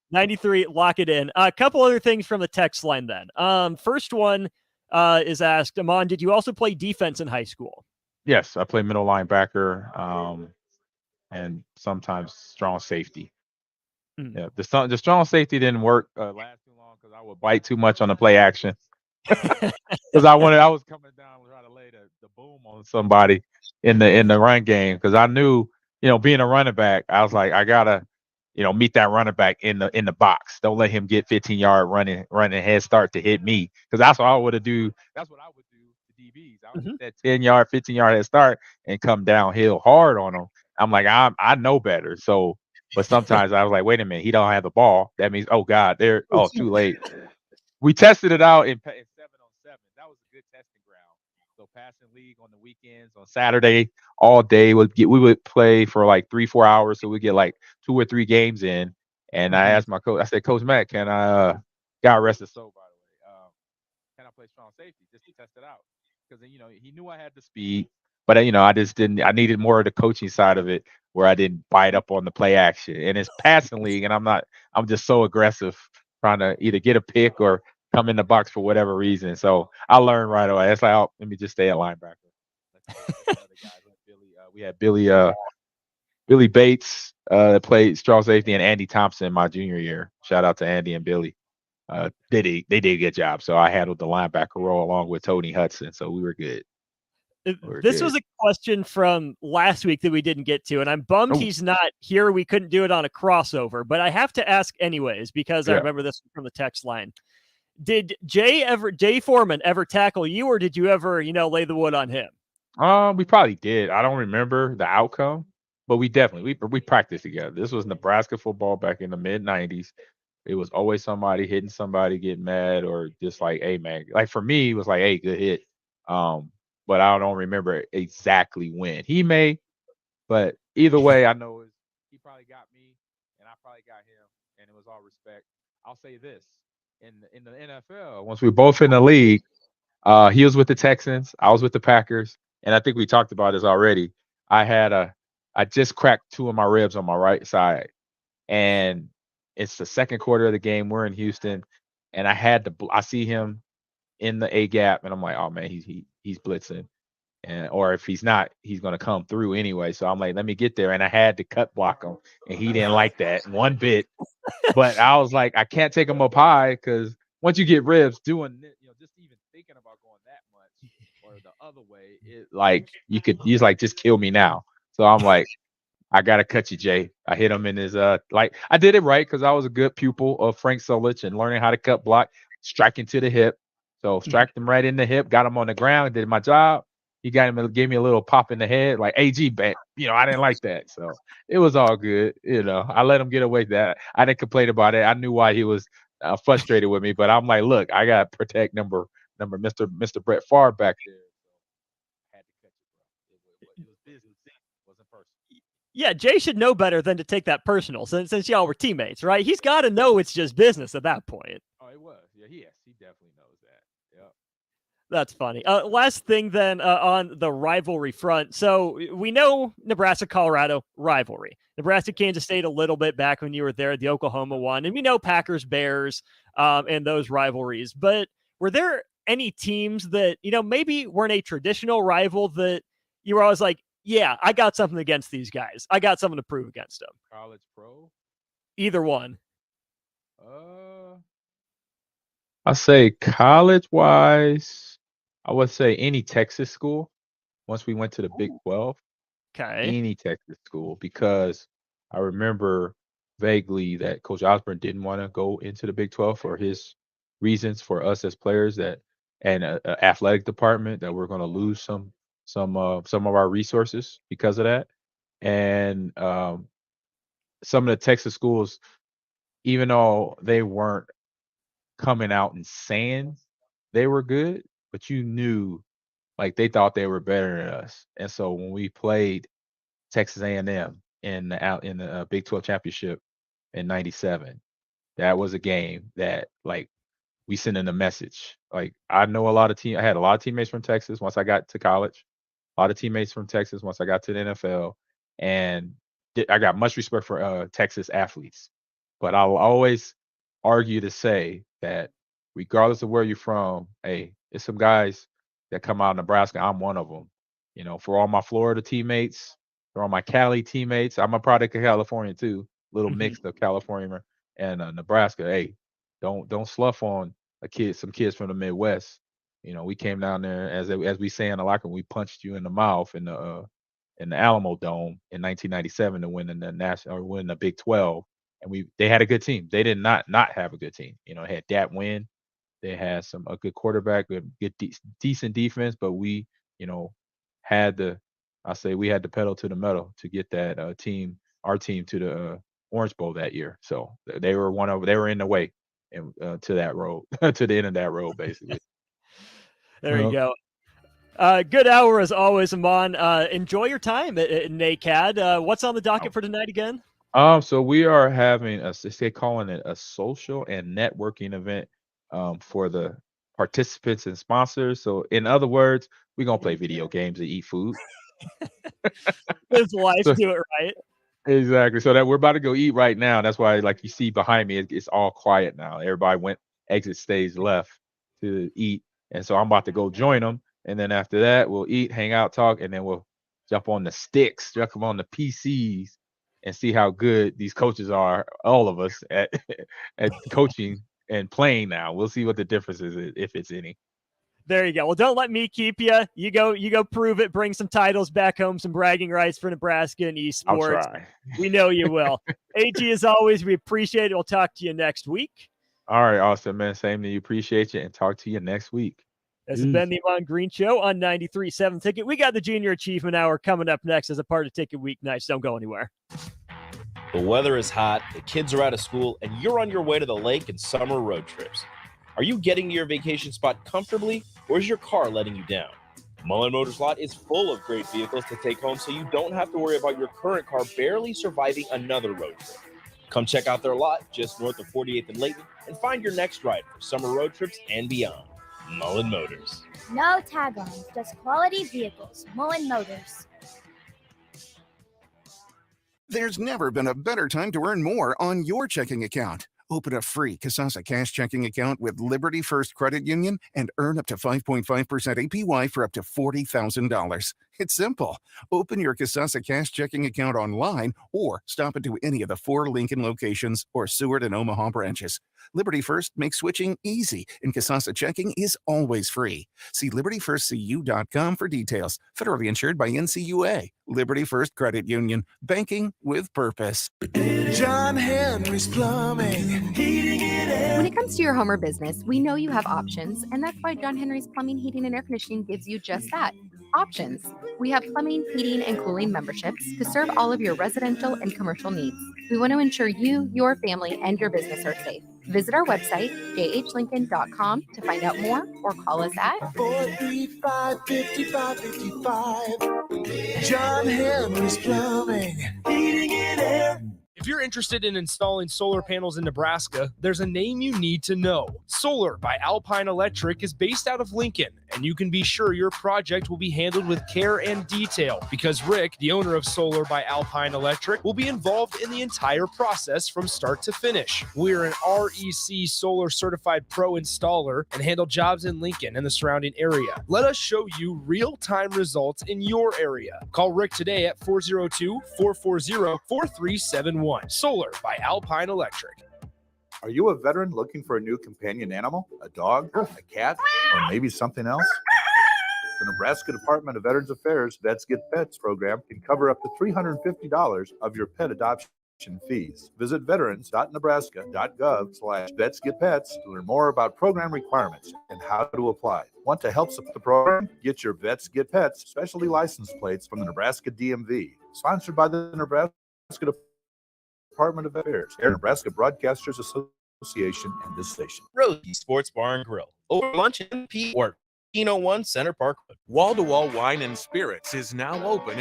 [SPEAKER 6] 93, lock it in. A couple other things from the text line then. First one is asked, Ahman, did you also play defense in high school?
[SPEAKER 10] Yes, I played middle linebacker and sometimes strong safety. Yeah, the strong safety didn't work last too long because I would bite too much on the play action. Because I was coming down trying to lay the boom on somebody in the run game because I knew, being a running back, I was like, I gotta, meet that running back in the box. Don't let him get 15-yard running head start to hit me because that's what I would do. That's what I would do to DBs. I would get that 10-yard, 15-yard head start and come downhill hard on them. I'm like, I know better. So, but sometimes I was like, wait a minute, he don't have the ball. That means, oh God, too late. We tested it out in 7-on-7. That was a good testing ground. So passing league on the weekends, on Saturday, all day we would play for like 3-4 hours. So we get like 2 or 3 games in. And I asked my coach, I said, Coach Matt, can I got arrested so by the way. Can I play strong safety just to test it out? Because he knew I had the speed, but I just didn't. I needed more of the coaching side of it where I didn't bite up on the play action. And it's passing league, and I'm just so aggressive trying to either get a pick or come in the box for whatever reason. So I learned right away. It's like, oh, let me just stay at linebacker. We had Billy Bates that played strong safety, and Andy Thompson my junior year. Shout out to Andy and Billy. They did a good job. So I handled the linebacker role along with Tony Hudson. So we were good.
[SPEAKER 6] This was a question from last week that we didn't get to, and I'm bummed he's not here. We couldn't do it on a crossover, but I have to ask anyways because I remember this from the text line. Did Jay Foreman ever tackle you, or did you ever, lay the wood on him?
[SPEAKER 10] We probably did. I don't remember the outcome, but we definitely we practiced together. This was Nebraska football back in the mid '90s. It was always somebody hitting somebody, getting mad, or just like, hey man, like for me, it was like, hey, good hit. But I don't remember exactly when. He may, but either way, I know he probably got me, and I probably got him, and it was all respect. I'll say this. In the NFL, once we were both in the league, he was with the Texans, I was with the Packers, and I think we talked about this already. I just cracked 2 of my ribs on my right side, and it's the second quarter of the game. We're in Houston, and I see him in the A gap, and I'm like, oh man, he's blitzing, or if he's not, he's gonna come through anyway. So I'm like, let me get there, and I had to cut block him, and he didn't like that one bit. But I was like, I can't take him up high because once you get ribs, doing it, just even thinking about going that much or the other way, it like he's like, just kill me now. So I'm like, I gotta cut you, Jay. I hit him in his like I did it right because I was a good pupil of Frank Solich and learning how to cut block, striking to the hip. So struck him right in the hip, got him on the ground, did my job. He gave me a little pop in the head, like AG bet. I didn't like that. So it was all good. I let him get away with that. I didn't complain about it. I knew why he was frustrated with me, but I'm like, look, I gotta protect number Mr. Brett Favre back there. Had to catch it, bro. It was business. It wasn't personal.
[SPEAKER 6] Yeah, Jay should know better than to take that personal since y'all were teammates, right? He's got to know it's just business at that point.
[SPEAKER 10] Oh, it was. Yeah, he definitely knows that. Yeah.
[SPEAKER 6] That's funny. Last thing then on the rivalry front. So we know Nebraska-Colorado rivalry. Nebraska-Kansas State a little bit back when you were there, the Oklahoma one. And we know Packers-Bears and those rivalries. But were there any teams that, maybe weren't a traditional rival that you were always like, yeah, I got something against these guys. I got something to prove against them.
[SPEAKER 10] College pro?
[SPEAKER 6] Either one.
[SPEAKER 10] I say college-wise, I would say any Texas school. Once we went to the Big 12, any Texas school, because I remember vaguely that Coach Osborne didn't want to go into the Big 12 for his reasons for us as players and athletic department that we're going to lose some of our resources because of that. And some of the Texas schools, even though they weren't coming out and saying they were good, but you knew like they thought they were better than us. And so when we played Texas A&M in the Big 12 championship in '97, that was a game that like we sent in a message. Like I had a lot of teammates from Texas once I got to college, a lot of teammates from Texas once I got to the NFL, and I got much respect for Texas athletes. But I'll always argue to say that regardless of where you're from, hey, it's some guys that come out of Nebraska. I'm one of them. For all my Florida teammates, for all my Cali teammates, I'm a product of California too, little mix of California and Nebraska. Hey, don't slough on some kids from the Midwest. We came down there as we say in the locker room, we punched you in the mouth in the Alamo Dome in 1997 to win win the Big 12, and they had a good team. They did not have a good team. They had Dat Win, they had a good quarterback, good decent defense, but we had we had the pedal to the metal to get that our team to the Orange Bowl that year. So they were in the way and to that road to the end of that road basically.
[SPEAKER 6] There you go. Good hour as always, Ahman. Enjoy your time at NACAD. What's on the docket for tonight again?
[SPEAKER 10] So we are having they're calling it a social and networking event for the participants and sponsors. So in other words, we're gonna play video games and eat food.
[SPEAKER 6] Live life, do it right.
[SPEAKER 10] Exactly. So that we're about to go eat right now. That's why, like you see behind me, it's all quiet now. Everybody exit stage left to eat, and so I'm about to go join them. And then after that, we'll eat, hang out, talk, and then we'll jump on the sticks, jump on the PCs, and see how good these coaches are. All of us at coaching and playing now. We'll see what the difference is, if it's any.
[SPEAKER 6] There you go. Well, don't let me keep you. You go prove it. Bring some titles back home, some bragging rights for Nebraska and esports.
[SPEAKER 10] I'll try.
[SPEAKER 6] We know you will. AG, as always, we appreciate it. We'll talk to you next week.
[SPEAKER 10] All right, awesome, man. Same to you. Appreciate you, and talk to you next week.
[SPEAKER 6] This has been the Ahman Green Show on 93.7 Ticket. We got the Junior Achievement Hour coming up next as a part of Ticket Weeknights. Don't go anywhere.
[SPEAKER 17] The weather is hot, the kids are out of school, and you're on your way to the lake and summer road trips. Are you getting to your vacation spot comfortably, or is your car letting you down? Mullen Motors Lot is full of great vehicles to take home, so you don't have to worry about your current car barely surviving another road trip. Come check out their lot just north of 48th and Layton and find your next ride for summer road trips and beyond. Mullen Motors.
[SPEAKER 3] No tag-ons, just quality vehicles. Mullen Motors.
[SPEAKER 21] There's never been a better time to earn more on your checking account. Open a free Kasasa Cash checking account with Liberty First Credit Union and earn up to 5.5% APY for up to $40,000. It's simple. Open your Kasasa Cash checking account online or stop into any of the 4 Lincoln locations or Seward and Omaha branches. Liberty First makes switching easy, and Kasasa checking is always free. See libertyfirstcu.com for details. Federally insured by NCUA. Liberty First Credit Union. Banking with purpose.
[SPEAKER 19] John Henry's Plumbing, heating and air.
[SPEAKER 20] When it comes to your home or business, we know you have options, and that's why John Henry's Plumbing, Heating, and Air Conditioning gives you just that. Options. We have plumbing, heating, and cooling memberships to serve all of your residential and commercial needs. We want to ensure you, your family, and your business are safe. Visit our website, jhlincoln.com, to find out more or call us at
[SPEAKER 19] 435-5555. John Henry's Plumbing, heating and air.
[SPEAKER 15] If you're interested in installing solar panels in Nebraska, there's a name you need to know. Solar by Alpine Electric is based out of Lincoln, and you can be sure your project will be handled with care and detail because Rick, the owner of Solar by Alpine Electric, will be involved in the entire process from start to finish. We're an REC Solar Certified Pro installer and handle jobs in Lincoln and the surrounding area. Let us show you real-time results in your area. Call Rick today at 402-440-4371. Solar by Alpine Electric.
[SPEAKER 7] Are you a veteran looking for a new companion animal? A dog, a cat, or maybe something else? The Nebraska Department of Veterans Affairs Vets Get Pets program can cover up to $350 of your pet adoption fees. Visit veterans.nebraska.gov/vetsgetpets to learn more about program requirements and how to apply. Want to help support the program? Get your Vets Get Pets specialty license plates from the Nebraska DMV. Sponsored by the Nebraska Department of Affairs, Air Nebraska Broadcasters Association, and this station.
[SPEAKER 17] Rosie Sports Bar and Grill. Over lunch and P or 1501 Center Park.
[SPEAKER 14] Wall to Wall Wine and Spirits is now open